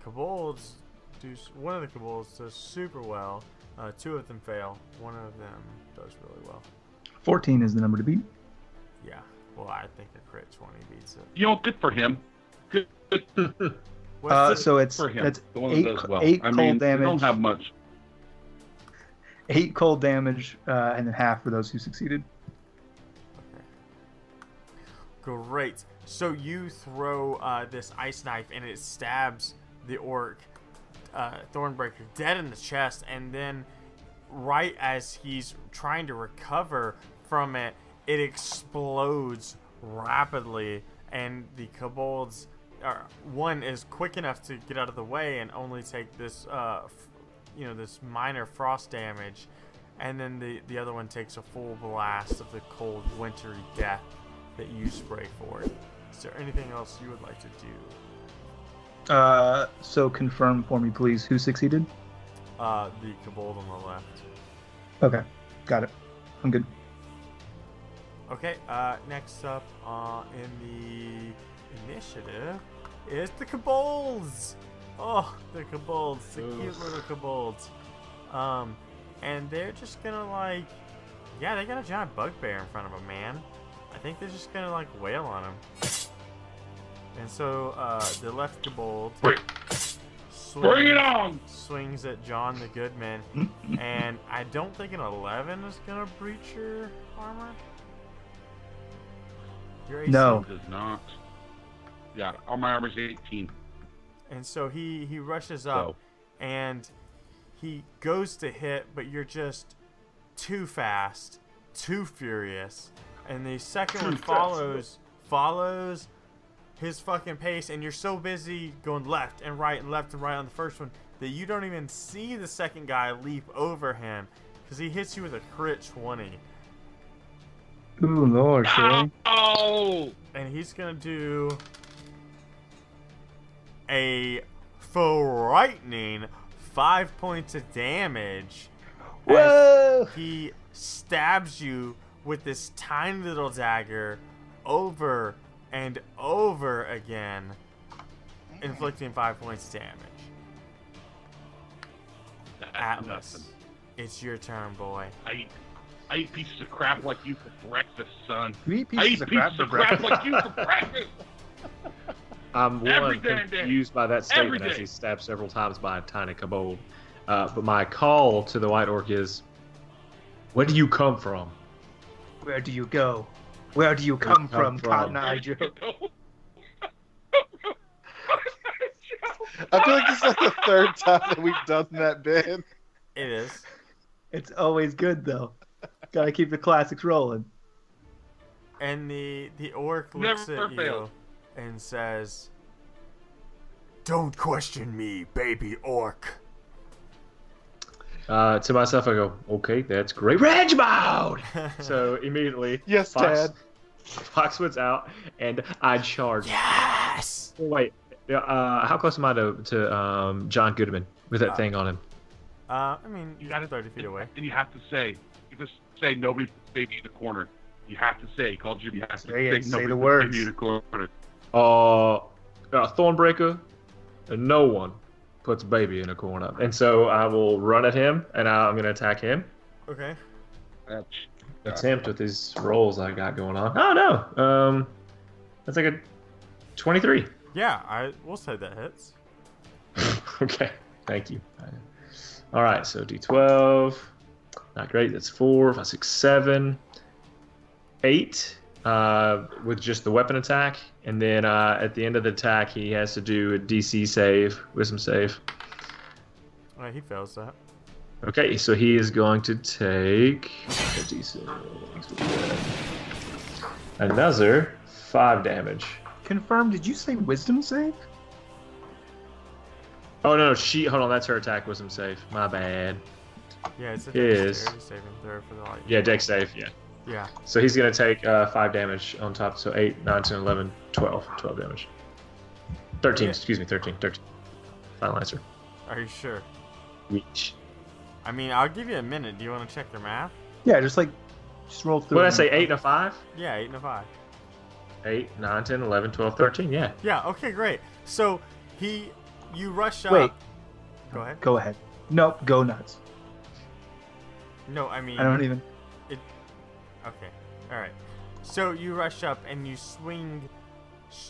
Kobolds one of the Kobolds does super well. 2 of them fail. One of them does really well. 14 is the number to beat. Yeah. Well, I think a crit 20 beats it. You know, good for him. Good So it's for him. that's The one 8, that does well. 8 I cold mean, they damage. don't have much. 8 cold damage, and then half for those who succeeded. Okay. Great. So you throw this ice knife and it stabs the orc, Thornbreaker, dead in the chest, and then right as he's trying to recover from it, it explodes rapidly, and the kobolds, one is quick enough to get out of the way and only take this, this minor frost damage, and then the other one takes a full blast of the cold, wintry death that you spray for it. Is there anything else you would like to do? So confirm for me, please, who succeeded? The kobold on the left. Okay, got it. I'm good. Okay, next up in the initiative is the Kobolds! Oh, the Kobolds, the cute little Kobolds. And they're just gonna they got a giant bugbear in front of them, man. I think they're just gonna wail on him. And so, the left Kobold Bring it on! Swings at John the Goodman, and I don't think an 11 is gonna breach your armor. Your AC. No. Does not. Yeah, all my armor's 18. And so he rushes up, So. and he goes to hit, but you're just too fast, too furious, and the second one follows his fucking pace, and you're so busy going left and right on the first one that you don't even see the second guy leap over him because he hits you with a crit 20. Ooh, Lord, Cory. Oh! And he's gonna do a frightening 5 points of damage. Whoa! As he stabs you with this tiny little dagger over and over again, inflicting 5 points of damage. That's Atlas, nothing. it's your turn, boy. I eat pieces of crap like you for breakfast, son. You eat I pieces eat of crap pieces for of crap breakfast. like you for breakfast. I'm Every one damn day. confused by that Every statement as day. he's stabbed several times by a tiny kobold. But my call to the White Orc is, where do you come from? Where do you go? Where do you come from, Cotton Eye Joe? I feel like this is like the third time that we've done that bit. It is. It's always good, though. Gotta keep the classics rolling. And the orc looks Never at you fails. and says, "Don't question me, baby orc." To myself, I go, okay, that's great. Rage mode! So immediately, Yes, Dad. Foxwood's out, and I charge. Yes! Oh, wait, how close am I to John Goodman with that thing on him? I mean, You you gotta got 30 feet away. And you have to say, nobody puts baby in the corner. You have to say, call Jimmy. You have to Say it, say nobody the puts words. baby in the corner. Thornbreaker, and no one puts baby in a corner. And so I will run at him, and I'm going to attack him. Okay. Attempt with these rolls I got going on. Oh, no. That's like a 23. Yeah, I will say that hits. Okay, thank you. All right, so D12. Not great. That's 4, 5, 6, 7, 8 with just the weapon attack. And then at the end of the attack, he has to do a DC save, wisdom save. Alright, he fails that. Okay, so he is going to take a D6. Another 5 damage. Confirm, did you say wisdom save? Oh, no, hold on, that's her attack wisdom save. My bad. Yeah, it's a Is- dexterity saving throw for the light. Yeah, dex save, yeah. Yeah. So he's going to take 5 damage on top, so 8, 9, 10, 11, 12. 12 damage. 13, Yeah. excuse me, 13. Final answer. Are you sure? Reach. I mean, I'll give you a minute. Do you want to check your math? Yeah, just roll through. What did I say, 8 and a 5? Yeah, 8 and a 5. 8, 9, 10, 11, 12, 13, yeah. Yeah, okay, great. So, you rush up. Wait. Go ahead. Go ahead. Nope, go nuts. No, I mean. I don't even. Okay. Alright. So you rush up and you swing.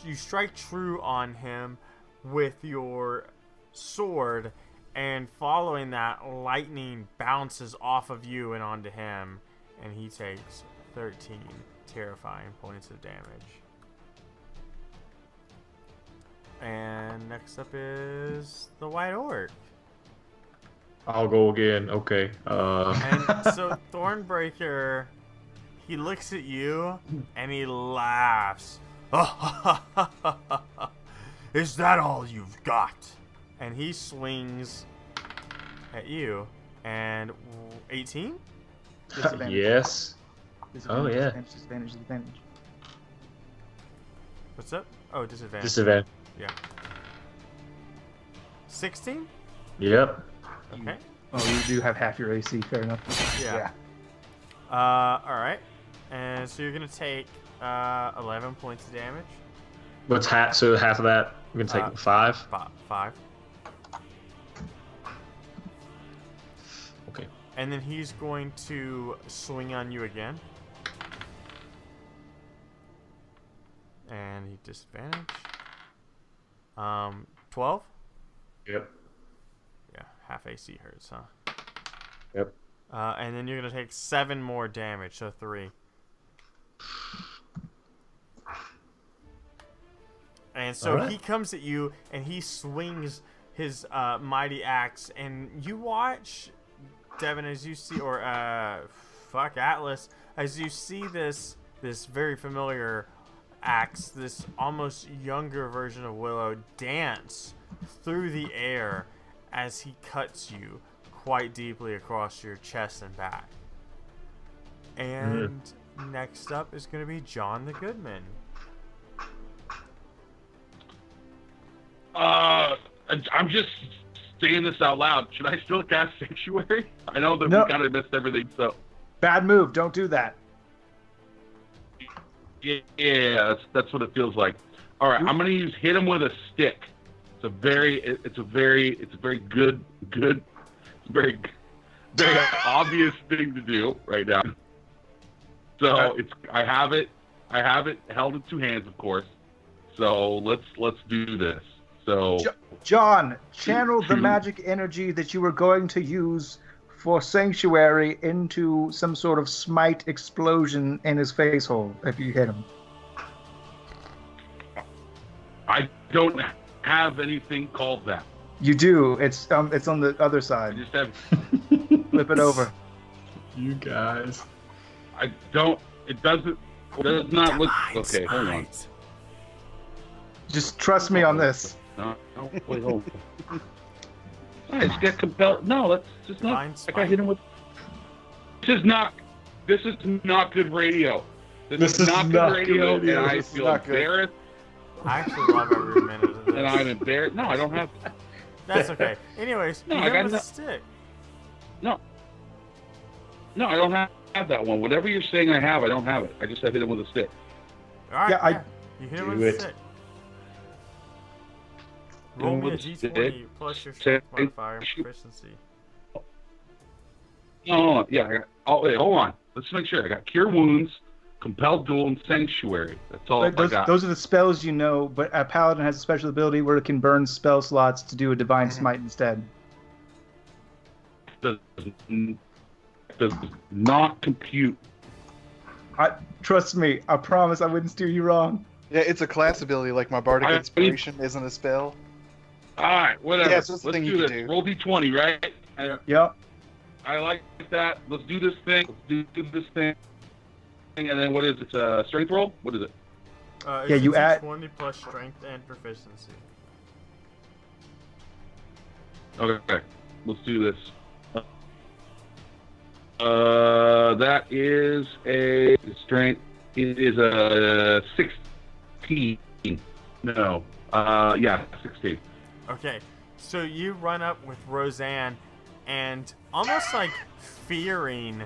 You strike true on him with your sword, and following that, lightning bounces off of you and onto him, and he takes 13 terrifying points of damage. And next up is the White Orc. I'll go again, okay. And so Thornbreaker, he looks at you and he laughs. Is that all you've got? And he swings at you. And 18? Disadvantage. Yes. Disadvantage, Oh, yeah. Disadvantage. What's up? Oh, disadvantage. Disadvantage. Yeah. 16? Yep. Okay. Oh, you do have half your AC. Fair enough. Yeah. Alright. And so you're going to take 11 points of damage. What's half? So half of that, we're gonna take 5. 5. Okay. And then he's going to swing on you again. And he disadvantage. 12? Yep. half AC hurts, huh? Yep. And then you're gonna take 7 more damage, so 3. And so Alright. he comes at you, and he swings his mighty axe, and you watch, Devin, as you see, or Atlas, as you see this very familiar axe, this almost younger version of Willow, dance through the air as he cuts you quite deeply across your chest and back. And next up is going to be John the Goodman. I'm just saying this out loud. Should I still cast Sanctuary? I know that No. we kind of missed everything, so. Bad move. Don't do that. Yeah, that's what it feels like. All right, I'm gonna hit him with a stick. It's a very good, very obvious thing to do right now. So I have it held in 2 hands, of course. So let's do this. So John, channel the magic energy that you were going to use for Sanctuary into some sort of smite explosion in his face hole if you hit him. I don't have anything called that. You do. It's on the other I side. just have. Flip it over. You guys. I don't. It does not look. Okay, hold on. Just trust me on this. No, wait, hold on. It's got compelled. No, that's just not. Divine I got hit him with. This is not good radio. This is not good radio, and I This is feel not good. embarrassed. I actually love every minute of this. And I'm embarrassed. No, I don't have. That's okay. Anyways, No, you I hit got him with a no- stick. No, I don't have that one. Whatever you're saying, I have. I don't have it. I just have hit him with a stick. All right, Yeah, you hit him Do with a it. stick. Roll me a with a d20 stick. plus your strength Say- modifier and proficiency. No, yeah. Wait, hold on. Let's make sure. I got Cure Wounds, Compelled Duel, and Sanctuary. That's all I got. Those are the spells you know, but a paladin has a special ability where it can burn spell slots to do a divine smite instead. Does not compute. Trust me, I promise I wouldn't steer you wrong. Yeah, it's a class ability. Like my bardic I- inspiration isn't a spell. All right, whatever. Yeah, so that's the Let's thing do you this. can do. Roll d20, right? Yep. I like that. Let's do this thing. Let's do this thing. And then what is it? Strength roll? What is it? Yeah, you add- 20 plus strength and proficiency. Okay, let's do this. That is a strength. It is a 16. No. Yeah, 16. Okay, so you run up with Roseanne and almost like fearing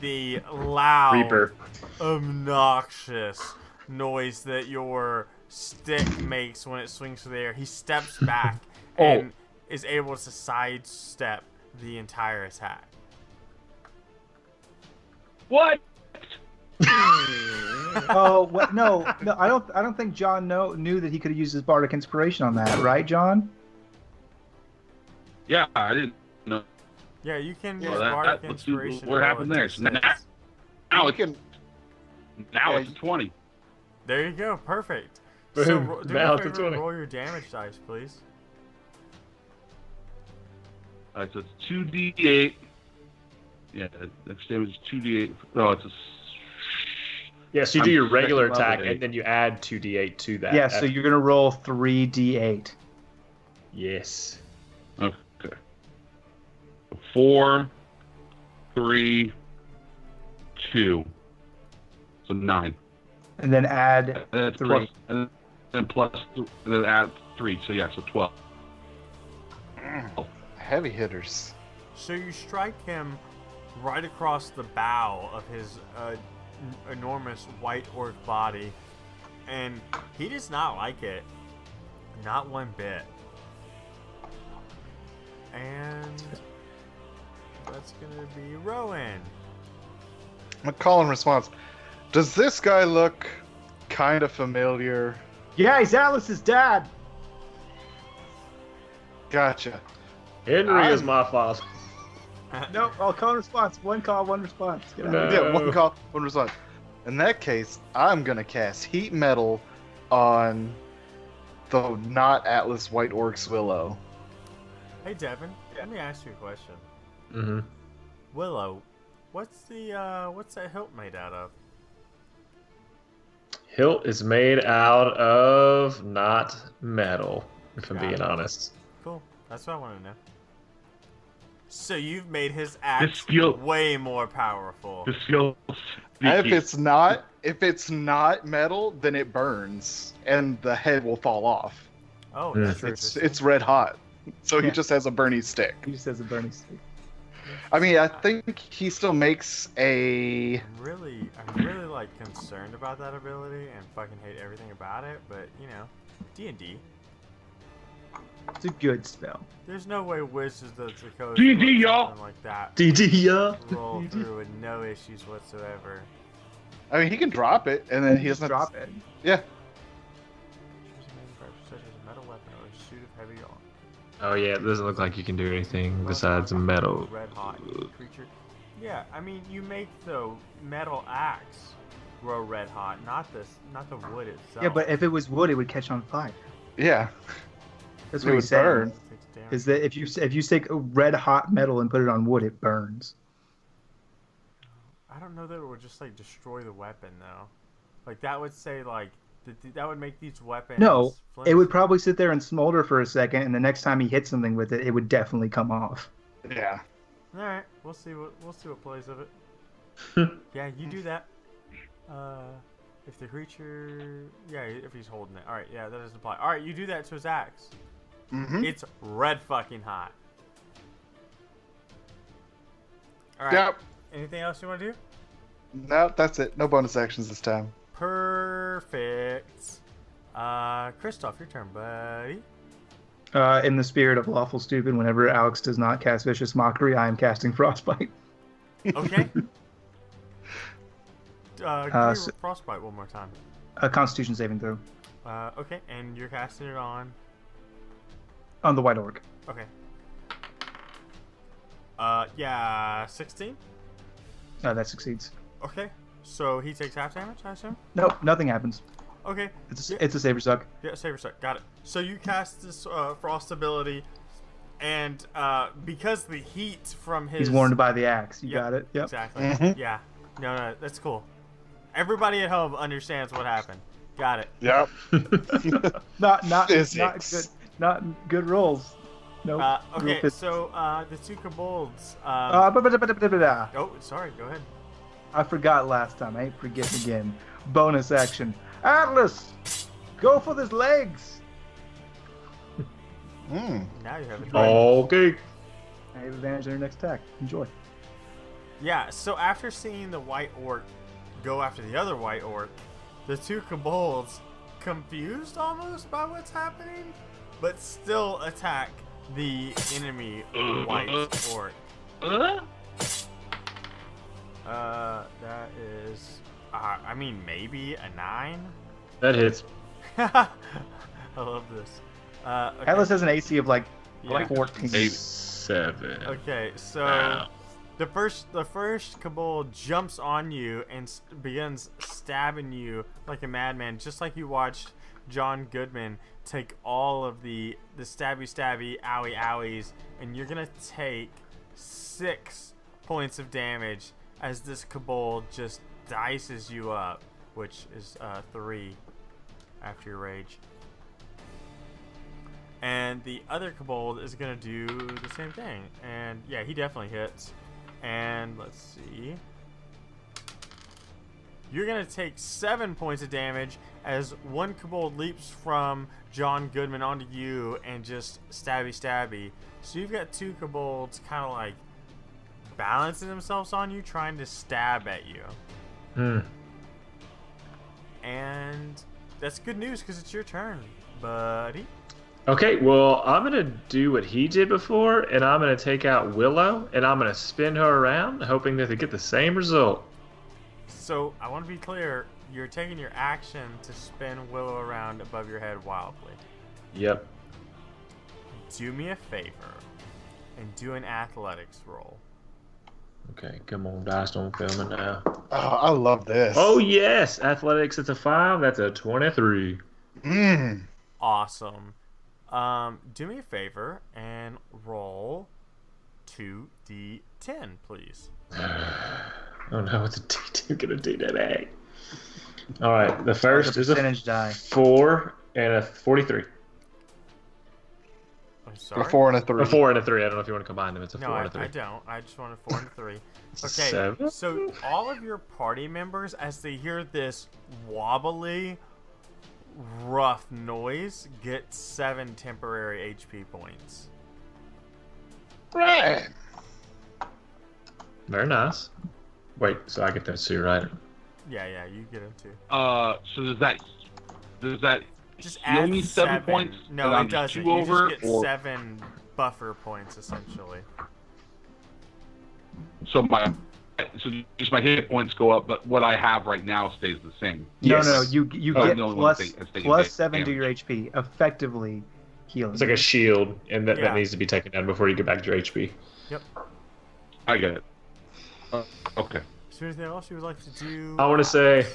the loud, Reaper. obnoxious noise that your stick makes when it swings through the air, he steps back and is able to sidestep the entire attack. What? Oh, what? No, I don't think John knew that he could have used his bardic inspiration on that, right, John? Yeah, I didn't know. Yeah, you can Yeah, use that- bardic let's do inspiration. what to roll happened a there. d6. Now You it's can. now Yeah, it's a 20. There you go, perfect. Boom. So do me Now a it's a favor and 20. roll your damage dice, please. All right, so it's 2d8. Yeah, next damage is 2d8. No, it's a. Yeah, so you do your I'm regular second level attack, eight. and then you add 2d8 to that. Yeah, so you're gonna roll 3d8. Yes. Okay. 4, 3, 2. So 9. And then add And then it's 3. plus, and then plus, and then add 3. So yeah, so 12. Heavy hitters. So you strike him right across the bow of his enormous white orc body, and he does not like it. Not one bit. And that's gonna be Rowan. I'm gonna call in response. Does this guy look kind of familiar? Yeah, he's Alice's dad. Gotcha. Henry is my father. No, I'll call and response. One call, one response. Get out of No. here. Yeah, one call, one response. In that case, I'm gonna cast Heat Metal on the not Atlas White Orcs Willow. Hey, Devin, let me ask you a question. Mm-hmm. Willow, what's that hilt made out of? Hilt is made out of not metal, if I'm Got being it. honest. Cool. That's what I want to know. So you've made his axe skill- way more powerful. The skill. And if it's not metal, then it burns and the head will fall off. Oh, Mm. that's interesting. It's red hot, so he Yeah. just has a burny stick. He just has a burning stick. I mean, I think he still makes a. I'm really like concerned about that ability and fucking hate everything about it. But you know, D&D. It's a good spell. There's no way Wizards of the Coast D&D, would let y'all. something like that DD, yeah. roll through with no issues whatsoever. I mean, he can drop it, and then he Just doesn't have drop to- it. Yeah. Choose a manufacturer such as a metal weapon or a suit of heavy armor. Oh yeah, it doesn't look like you can do anything besides metal. Red hot creature. Yeah, I mean you make the metal axe grow red hot, not the wood itself. Yeah, but if it was wood, it would catch on fire. Yeah. That's It what would he's saying. burn. Takes damage. Is that if you take a red hot metal and put it on wood, it burns. I don't know that it would just like destroy the weapon though. Like that would say like that would make these weapons. No, it would flimsy. probably sit there and smolder for a second, and the next time he hits something with it, it would definitely come off. Yeah. All right, we'll see what plays of it. Yeah, you do that. If the creature, yeah, if he's holding it. All right, yeah, that doesn't apply. All right, you do that to his axe. Mm-hmm. It's red fucking hot. All right. Yep. Anything else you want to do? No, that's it. No bonus actions this time. Perfect. Kristoff, your turn, buddy. In the spirit of Lawful Stupid, whenever Alex does not cast Vicious Mockery, I am casting Frostbite. Okay. Give me so- frostbite one more time. A Constitution saving throw Okay, and you're casting it on. on the White Orc. Okay. Yeah, 16. That succeeds. Okay, so he takes half damage, I assume. Nope, nothing happens. Okay. It's a saver suck. Yeah, saver set. Got it. So you cast this frost ability, and because the heat from his He's warned by the axe. You Yep, got it. Yep. Exactly. Mhm. Yeah. No, that's cool. Everybody at home understands what happened. Got it. Yep. Not Physics. good. Not good rolls. Nope. Real Okay, phys- so the two kobolds. Oh, Sorry. Go ahead. I forgot last time. I ain't forget again. Bonus action. Atlas, go for his legs. Mm. Now you have it. Okay. I have advantage on your next attack. Enjoy. Yeah. So after seeing the white orc go after the other white orc, the two kobolds, confused almost by what's happening, but still attack the enemy white orc. That is, I mean, maybe a 9. That hits. I love this. Okay. Atlas has an AC of like Yeah. 14. 7. Okay, so Ow. the first kobold jumps on you and begins stabbing you like a madman, just like you watched John Goodman take all of the stabby, owie, owies, and you're gonna take 6 points of damage as this kobold just dices you up, which is 3 after your rage. And the other kobold is gonna do the same thing, and yeah, he definitely hits. And let's see, you're gonna take 7 points of damage as one kobold leaps from John Goodman onto you and just stabby. So you've got 2 kobolds kind of like balancing themselves on you, trying to stab at you. And that's good news because it's your turn, buddy. Okay, well, I'm going to do what he did before, and I'm going to take out Willow, and I'm going to spin her around, hoping that they get the same result. So I want to be clear, you're taking your action to spin Willow around above your head wildly. Yep. Do me a favor. and do an athletics roll. Okay, come on, dice, don't fail me now. Oh, I love this. Oh yes, athletics. It's a 5. That's a 23. Awesome. Do me a favor and roll 2d10, please. Oh no, it's a D2 gonna do that. All right, the first is a percentage die. 4 and a 43. I'm sorry. A 4 and a 3. A 4 and a 3. I don't know if you want to combine them. It's a 4 No, and a 3. I don't. I just want a 4 and a 3. Okay, 7? so all of your party members, as they hear this wobbly, rough noise, get 7 temporary HP points. Right. Very nice. Wait, so I get those 2, right? Yeah, you get them too. So does that Just heal add me 7 points? No, and it I'm doesn't. 2 You over, just get or 7 buffer points essentially. so just my hit points go up, but what I have right now stays the same. Yes. No, you Oh, get no, plus it's taking plus damage. 7 to your HP, effectively healing. It's like a shield, and that Yeah. needs to be taken down before you get back to your HP. Yep. I get it. Okay. Is there anything else you would like to do? I want to say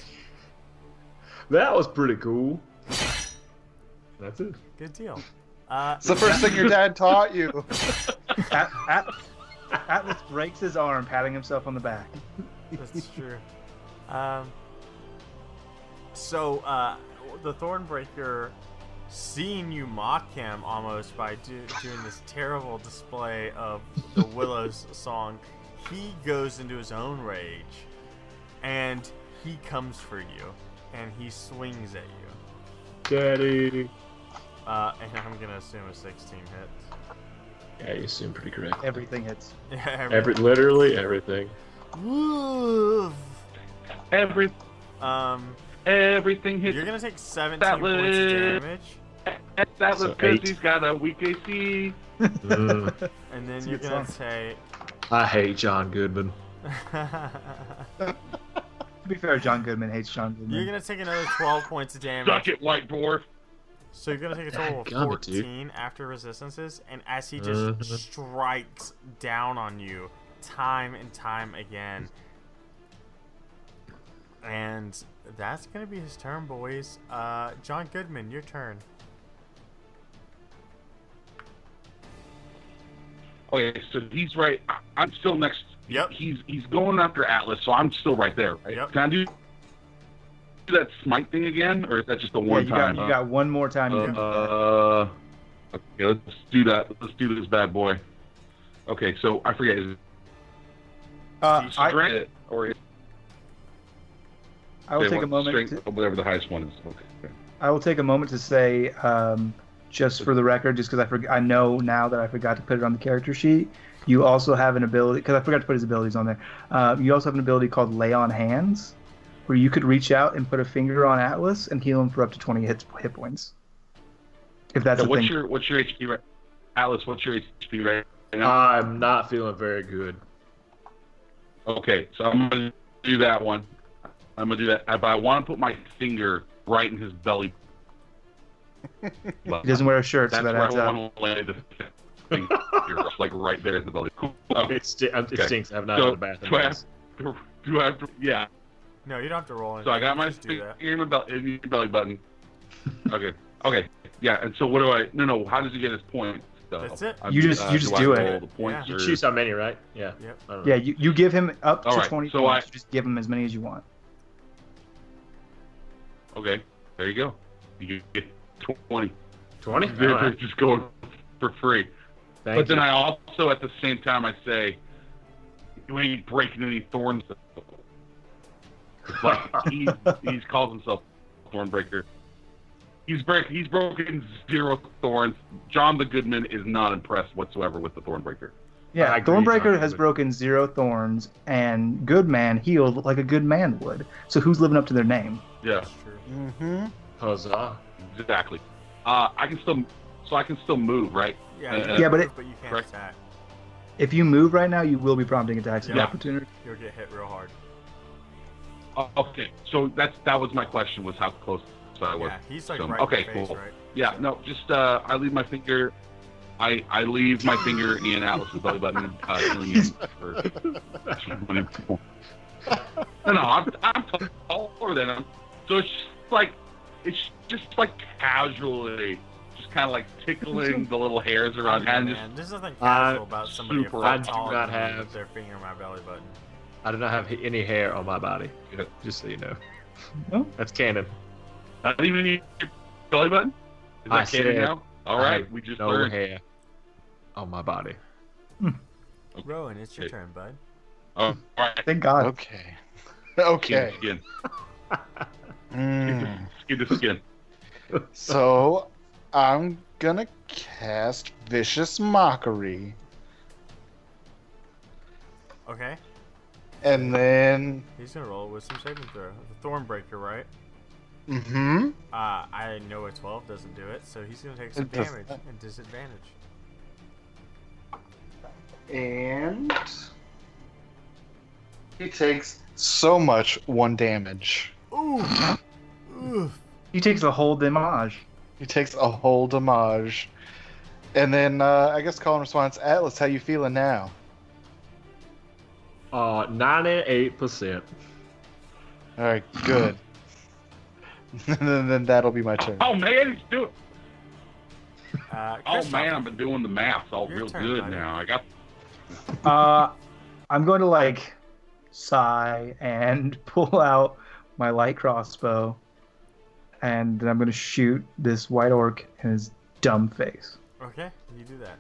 that was pretty cool. That's it. Good deal. It's the first thing your dad taught you. Atlas breaks his arm, patting himself on the back. That's true. So the Thornbreaker, seeing you mock him almost by doing this terrible display of the Willow's song, he goes into his own rage, and he comes for you, and he swings at you. Daddy. And I'm gonna assume a 16 hits. Yeah, you seem pretty correct. Everything hits. Literally everything. Woof. Everything hits. You're gonna take 17 That points of was- damage, That was So because 8. he's got a weak AC. Mm, and then It's a you're good gonna song. take. I hate John Goodman. To be fair, John Goodman hates John Goodman. You're gonna take another 12 points of damage. Suck it, white dwarf. So you're gonna take a total of Dadgummit, dude. 14 after resistances, and as he just strikes down on you time and time again, and that's gonna be his turn, boys. John Goodman, your turn. Okay, so he's right. I'm still next. Yep. He's going after Atlas, so I'm still right there, right? Yep. Can I do that smite thing again, or is that just the one you time? got one more time. You can Okay, let's do that. Let's do this bad boy. Okay, so I forget. Is it strength or I will take a moment. Strength, whatever the highest one is. Okay. I will take a moment to say, just for the record, just because I know now that I forgot to put it on the character sheet. You also have an ability, because I forgot to put his abilities on there. You also have an ability called Lay on Hands, where you could reach out and put a finger on Atlas and heal him for up to 20 hit points. If that's So a what's thing. your HP right? Atlas, what's your HP right now? I'm not feeling very good. Okay, so I'm gonna do that one. I'm gonna do that, but I want to put my finger right in his belly. He doesn't wear a shirt, so That's that where adds I up. want to lay the finger, like right there in the belly. Cool. It stinks. I have not So, had a bath in do I months. Do I have to? Yeah. No, you don't have to roll anything. So I got my Just do that. finger in my belly button. Okay. Okay. Yeah. And so what do I? No. How does he get his points? Though? That's it. You just do I it. roll the points, Yeah. or- You choose how many, right? Yeah. Yep. I don't know. Yeah, you give him up to All right, 20 so points. Just give him as many as you want. Okay. There you go. You get 20. 20? They're Alright. just going for free. Thank But then you. I also, at the same time, I say, you ain't breaking any thorns. It's like he's calls himself Thornbreaker. He's broken 0 thorns. John the Goodman is not impressed whatsoever with the Thornbreaker. Yeah, I agree, Thornbreaker John, has but- broken 0 thorns, and Goodman healed like a good man would. So who's living up to their name? Yeah, That's true. Mm-hmm. Huzzah. exactly. I can still move, right? Yeah, Yeah, but you can't correct. attack. If you move right now, you will be prompting attacks of Yeah. opportunity. You'll get hit real hard. Okay, so that was my question, was how close I was. Yeah, he's like So, right okay, in your face, cool. right? Yeah, no, just I leave my finger I leave my finger in Atlas's belly button, healing him for. No, I'm taller than him, so it's just like casually, just kind of like tickling the little hairs around, and just there's nothing casual about somebody super a foot I do taller not than me have- with their finger in my belly button. I do not have any hair on my body. Yeah. Just so you know. No? That's canon. not even your belly button. Is I that canon said now? All I right, have we just no learned. hair on my body. Rowan, it's your Okay. turn, bud. Oh, all right. Thank God. Okay. Okay. Skin, Mm. skin to skin. So, I'm gonna cast Vicious Mockery. Okay. And then. He's gonna roll with some saving throw. The Thornbreaker, right? Mm-hmm. I know a 12 doesn't do it, so he's gonna take some It does damage not. and disadvantage. And. He takes so much 1 damage. Ooh! Oof. He takes a whole damage. He takes a whole damage. And then, I guess call and response, Atlas, how you feeling now? 98%. Alright, good. And then that'll be my turn. Oh man, he's doing. Oh Kristoff, man, I've been doing the math all Your real turn, good buddy. now. I got. I'm going to like sigh and pull out my light crossbow, and then I'm going to shoot this white orc in his dumb face. Okay, you do that.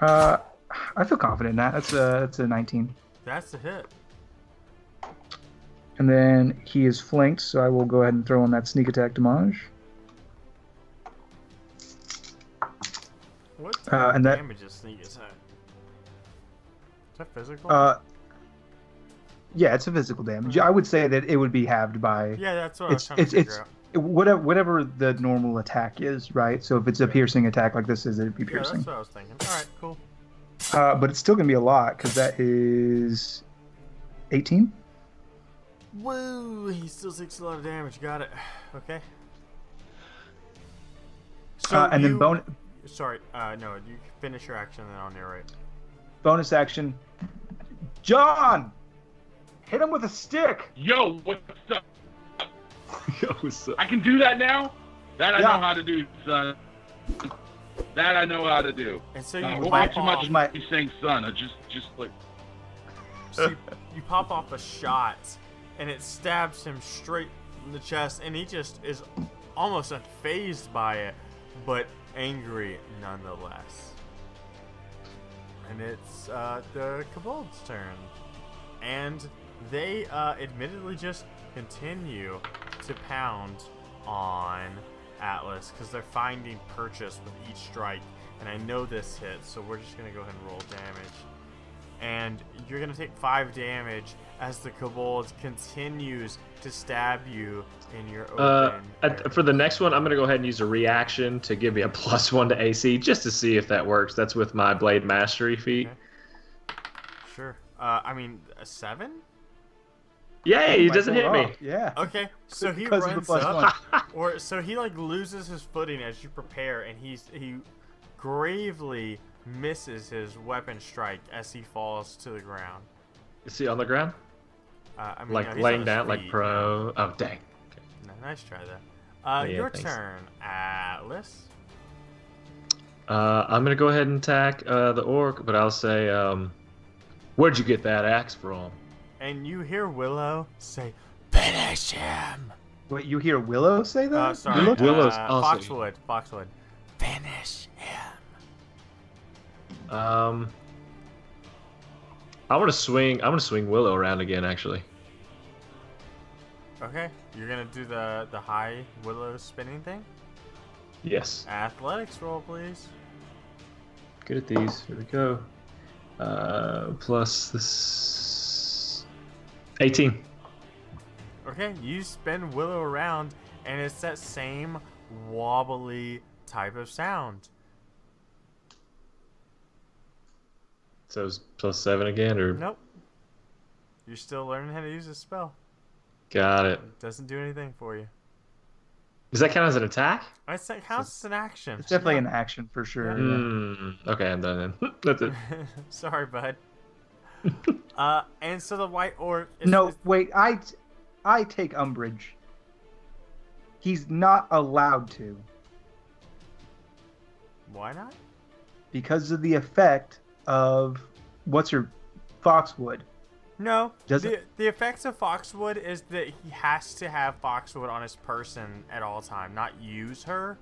I feel confident in that. That's a 19. That's the hit. And then he is flanked, so I will go ahead and throw in that sneak attack damage. What And that- damage is sneak attack? Is that physical? Yeah, it's a physical damage. I would say that it would be halved by yeah, that's what I was it's trying to it's figure it's out. whatever the normal attack is, right? So if it's a piercing attack like this is, it'd be Yeah, piercing. that's what I was thinking. Alright, cool. But it's still gonna be a lot because that is 18. Woo! He still takes a lot of damage. Got it. Okay. So And then Sorry, no, you finish your action and then I'll narrate. bonus action. John, hit him with a stick. Yo, what's up? What's up? I can do that now. That I Yeah. know how to do, son. That I know how to do. And so Don't you worry pop too off, much. my- He's saying son. I just like. so you pop off a shot, and it stabs him straight in the chest, and he just is almost unfazed by it, but angry nonetheless. And it's the Kobold's turn, and they admittedly just continue to pound on Atlas because they're finding purchase with each strike. And I know this hits, so we're just gonna go ahead and roll damage. And you're gonna take 5 damage as the Kobold continues to stab you in your open area. For the next one, I'm going to go ahead and use a reaction to give me a +1 to AC just to see if that works. That's with my Blade Mastery feat. Okay. Sure. I mean, a 7? Yay, he Might doesn't go hit me. off. Yeah. Okay, so he Because of the runs plus up, or so he like loses his footing as you prepare, and he gravely misses his weapon strike as he falls to the ground. Is he on the ground? I mean, Like no, he's laying on his down, like feet. pro? Oh, dang. No, nice try there. Yeah, Your thanks. turn, Atlas. I'm going to go ahead and attack the orc, but I'll say, where'd you get that axe from? And you hear Willow say, "Finish him." Wait, you hear Willow say that? Sorry, Willow? Willow's also- Foxwood. Finish him. I'm gonna swing Willow around again, actually. Okay, you're gonna do the high Willow spinning thing. Yes. Athletics roll, please. Good at these. Here we go. Plus this 18. Okay, you spin Willow around, and it's that same wobbly type of sound. So it's +7 again, or Nope. You're still learning how to use this spell. got it. It doesn't do anything for you. Does that count as an attack? I said counts as an action. It's definitely an action for sure. Okay, I'm done then. That's it. Sorry, bud. And so the white orc. Wait. I take umbrage. He's not allowed to. Why not? Because of the effect of Foxwood. No. Does the effects of Foxwood is that he has to have Foxwood on his person at all time, not use her.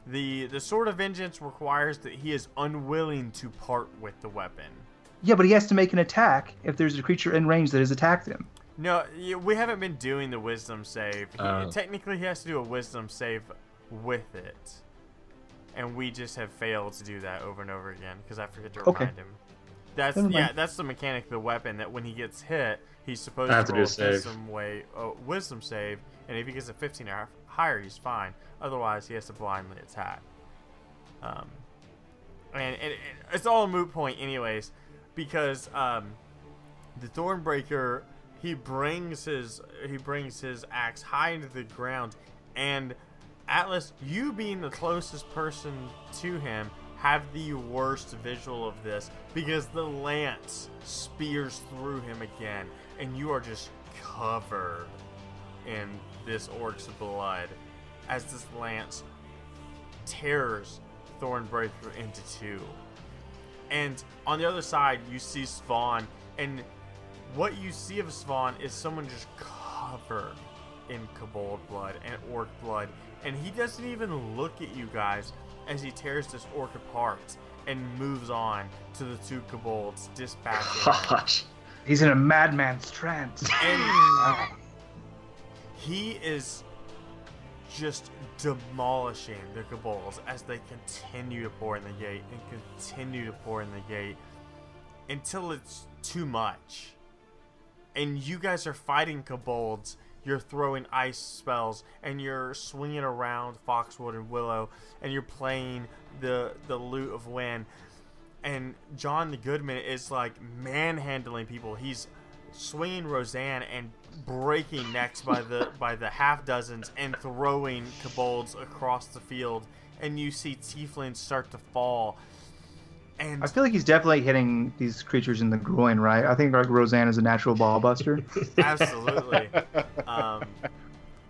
The Sword of Vengeance requires that he is unwilling to part with the weapon. Yeah, but he has to make an attack if there's a creature in range that has attacked him. No, we haven't been doing the wisdom save. Technically, he has to do a wisdom save with it. And we just have failed to do that over and over again because I forget to remind him. That's the mechanic of the weapon, that when he gets hit, he's supposed to roll a wisdom save, and if he gets a 15 or higher, he's fine. Otherwise, he has to blindly attack. And it's all a moot point anyways, because the Thornbreaker, he brings his axe high into the ground, and Atlas, you being the closest person to him, have the worst visual of this because the lance spears through him again, and you are just covered in this orc's blood as this lance tears Thornbreaker into two. And on the other side, you see Svan, and what you see of Svan is someone just covered in Kobold blood and orc blood, and he doesn't even look at you guys as he tears this orc apart and moves on to the two Kobolds, dispatching them. He's in a madman's trance. And he is just demolishing the Kobolds as they continue to pour in the gate and continue to pour in the gate until it's too much. And you guys are fighting Kobolds. You're throwing ice spells, and you're swinging around Foxwood and Willow, and you're playing the Lute of Wen. And John the Goodman is like manhandling people. He's swinging Roseanne and breaking necks by the half dozens and throwing Kobolds across the field. And you see Teiflings start to fall. And I feel like he's definitely hitting these creatures in the groin, right? I think like Roseanne is a natural ball buster. Absolutely.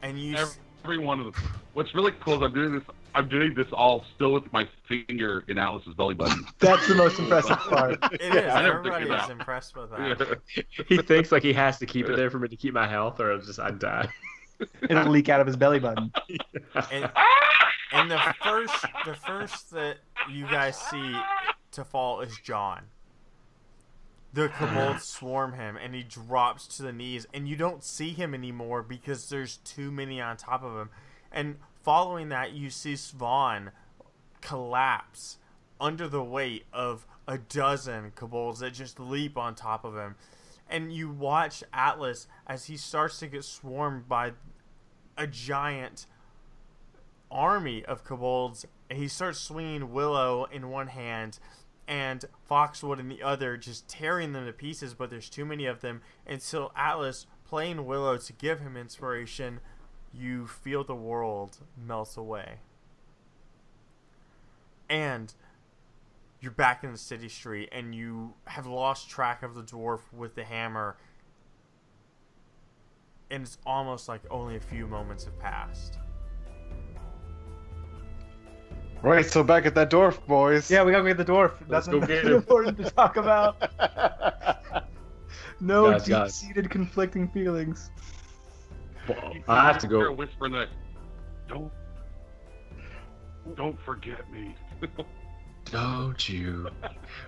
And you every one of them. What's really cool is I'm doing this all still with my finger in Atlas's belly button. That's the most impressive part. It is. Everybody is impressed with that. He thinks like he has to keep it there for me to keep my health, or I'd die. It'll leak out of his belly button. And the first that you guys see to fall is John. The Kobolds swarm him, and he drops to the knees, and you don't see him anymore because there's too many on top of him. And following that, you see Svan collapse under the weight of a dozen Kobolds that just leap on top of him. And you watch Atlas as he starts to get swarmed by a giant army of Kobolds. He starts swinging Willow in one hand and Foxwood in the other, just tearing them to pieces, but there's too many of them. Until Atlas, playing Willow to give him inspiration, you feel the world melt away. And you're back in the city street, and you have lost track of the dwarf with the hammer, and it's almost like only a few moments have passed. Right, so back at that dwarf, boys. Yeah, we gotta get the dwarf. That's important to talk about. No deep-seated conflicting feelings. Well, I have to go. Whisper in the don't forget me. Don't you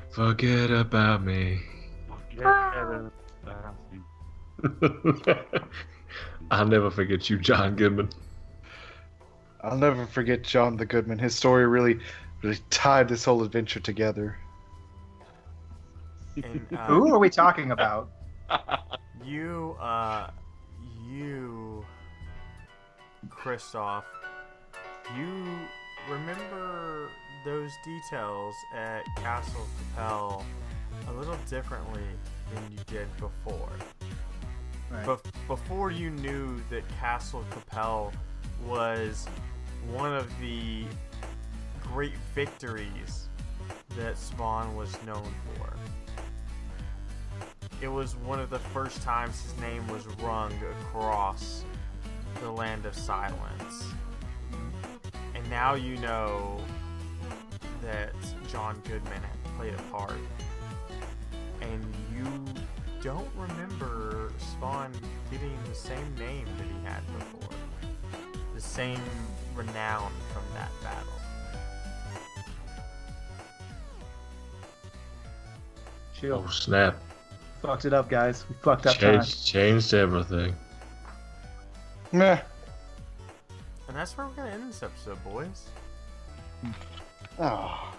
forget about me. I'll never forget you, John Goodman. I'll never forget John the Goodman. His story really tied this whole adventure together. And, who are we talking about? You, Kristoff, you remember those details at Castle Capel a little differently than you did before. Right. Before you knew that Castle Capel was one of the great victories that Spawn was known for. It was one of the first times his name was rung across the land of silence. And now you know that John Goodman had played a part. And you don't remember Spawn getting the same name that he had before. The same renown from that battle. Chill. Oh snap! Fucked it up, guys. We fucked up time. Changed everything. Meh. And that's where we're gonna end this episode, boys. Oh,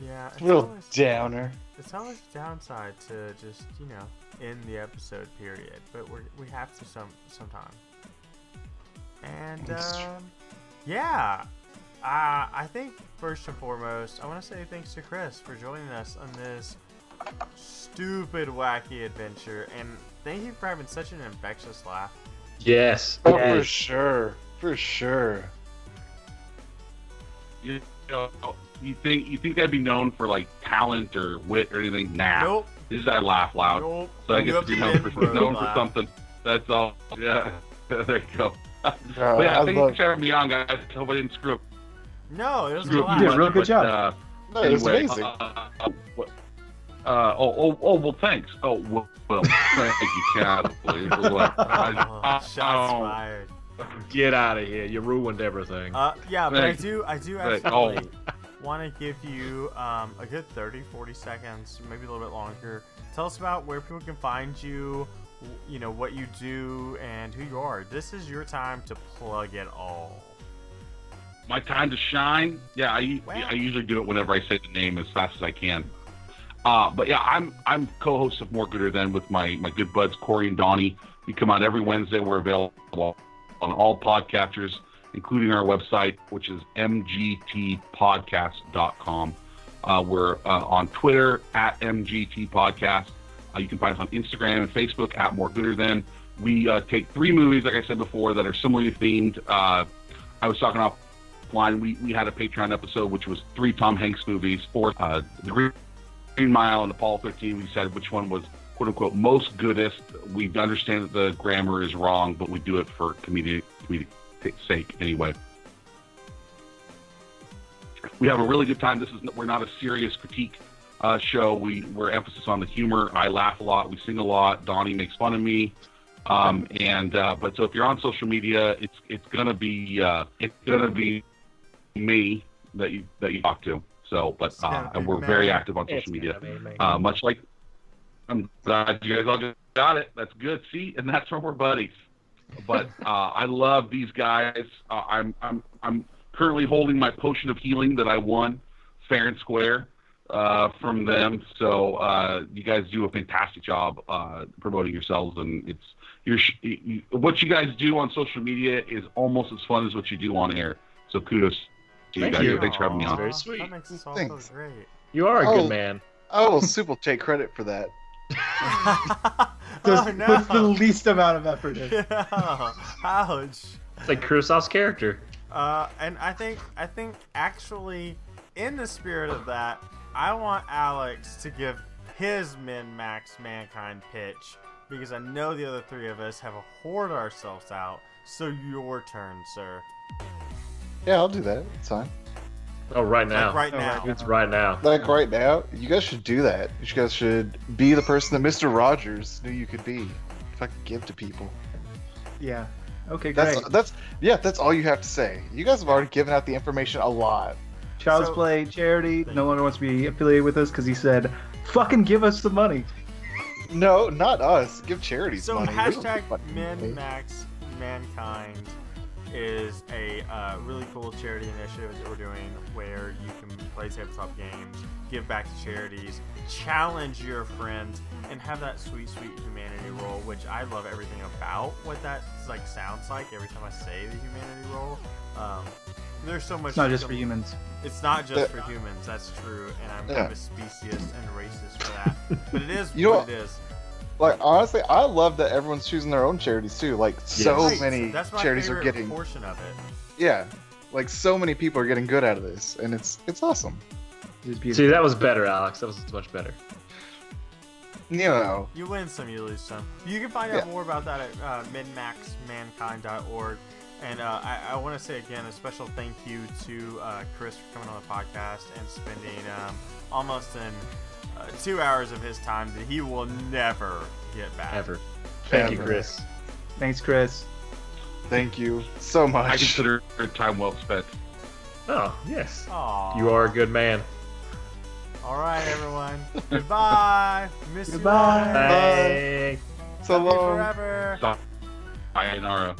Yeah, it's real always, downer. it's always a downside to just, end the episode period, but we have to sometime. And That's true. yeah, I think first and foremost, I want to say thanks to Chris for joining us on this stupid, wacky adventure, and thank you for having such an infectious laugh. Yes. Oh, for yes. sure. For sure. You know, you think I'd be known for like talent or wit or anything? Nah. Nope. This is I laugh loud. Nope. So I You guess have to be to known end for, for a known for laugh. something. That's all. Yeah. There you go. But I yeah, thank you love- for having me on, guys. Hope I didn't screw up. No, it was a Screw up laugh. You did a real much, good but, job. No, it's anyway, amazing. well, thanks. Oh, well, thank you, Cat. Oh, shots fired. Get out of here! You ruined everything. Yeah, but I Thanks. do Thanks. absolutely want to give you a good 30-40 seconds, maybe a little bit longer. Tell us about where people can find you, what you do, and who you are. This is your time to plug it all. My time to shine. Yeah, Wow. I usually do it whenever I say the name as fast as I can. But yeah, I'm co-host of More Gooder Than with my good buds Cory and Donnie. We come out every Wednesday. We're available on all podcatchers, including our website, which is mgtpodcast.com. We're on Twitter at mgtpodcast. You can find us on Instagram and Facebook at More Gooder Than. We take 3 movies, like I said before, that are similarly themed. I was talking offline. We had a Patreon episode, which was 3 Tom Hanks movies. For the Green Mile and Apollo 13, we said which one was quote unquote most goodest. We understand that the grammar is wrong, but we do it for comedic sake anyway. We have a really good time. We're not a serious critique show. We're emphasis on the humor. I laugh a lot. We sing a lot. Donnie makes fun of me. But so if you're on social media, it's gonna be me that you talk to. So, but and we're very active on social media. Much like I'm glad you guys all got it. That's good. See, and that's where we're buddies. But I love these guys. I'm currently holding my potion of healing that I won fair and square from them. So you guys do a fantastic job promoting yourselves, and what you guys do on social media is almost as fun as what you do on air. So kudos to you Thank guys. you. Thanks for having me on. Very sweet. That makes us all Thanks. feel great. You are a Oh. good man. I will super take credit for that. Just Oh, no. put the least amount of effort in. Yeah. Ouch. It's like Kristoff's character. And I think actually, in the spirit of that, I want Alex to give his min-max mankind pitch, because I know the other 3 of us have hoarded ourselves out. So your turn, sir. Yeah, I'll do that. It's fine. Oh, right now. Like right Oh, now. right. It's right now. Like right now, you guys should do that. You guys should be the person that Mr. Rogers knew you could be. Fucking give to people. Yeah. Okay, great. That's all you have to say. You guys have already given out the information a lot. Child's So- Play charity Thank no longer wants to be affiliated with us because he said, "Fucking give us the money." No, not us. Give charities So money. We don't hashtag give fucking money. min-max mankind is a really cool charity initiative that we're doing, where you can play tabletop games, give back to charities, challenge your friends, and have that sweet humanity roll, which I love everything about what that sounds like every time I say the humanity roll. There's so much. It's not just for humans. It's not just for humans. That's true, and I'm kind of a speciesist and racist for that. But it is You know what what? it is. Like honestly, I love that everyone's choosing their own charities too. Like so Right. many That's my charities are favorite getting. portion of it. Yeah, Like so many people are getting good out of this, and it's awesome. It was beautiful. See, that was better, Alex. That was much better. You know, You win some, you lose some. You can find out more about that at minmaxmankind.org. And I want to say again a special thank you to Chris for coming on the podcast and spending almost 2 hours of his time that he will never get back. Ever. Thank you, Ever. Chris. Thanks, Chris. thank you so I much. consider it time well spent. Oh, yes. Aw. You are a good man. All right, everyone. Goodbye. Miss Goodbye. you. Bye. So Love you long. forever. Sayonara.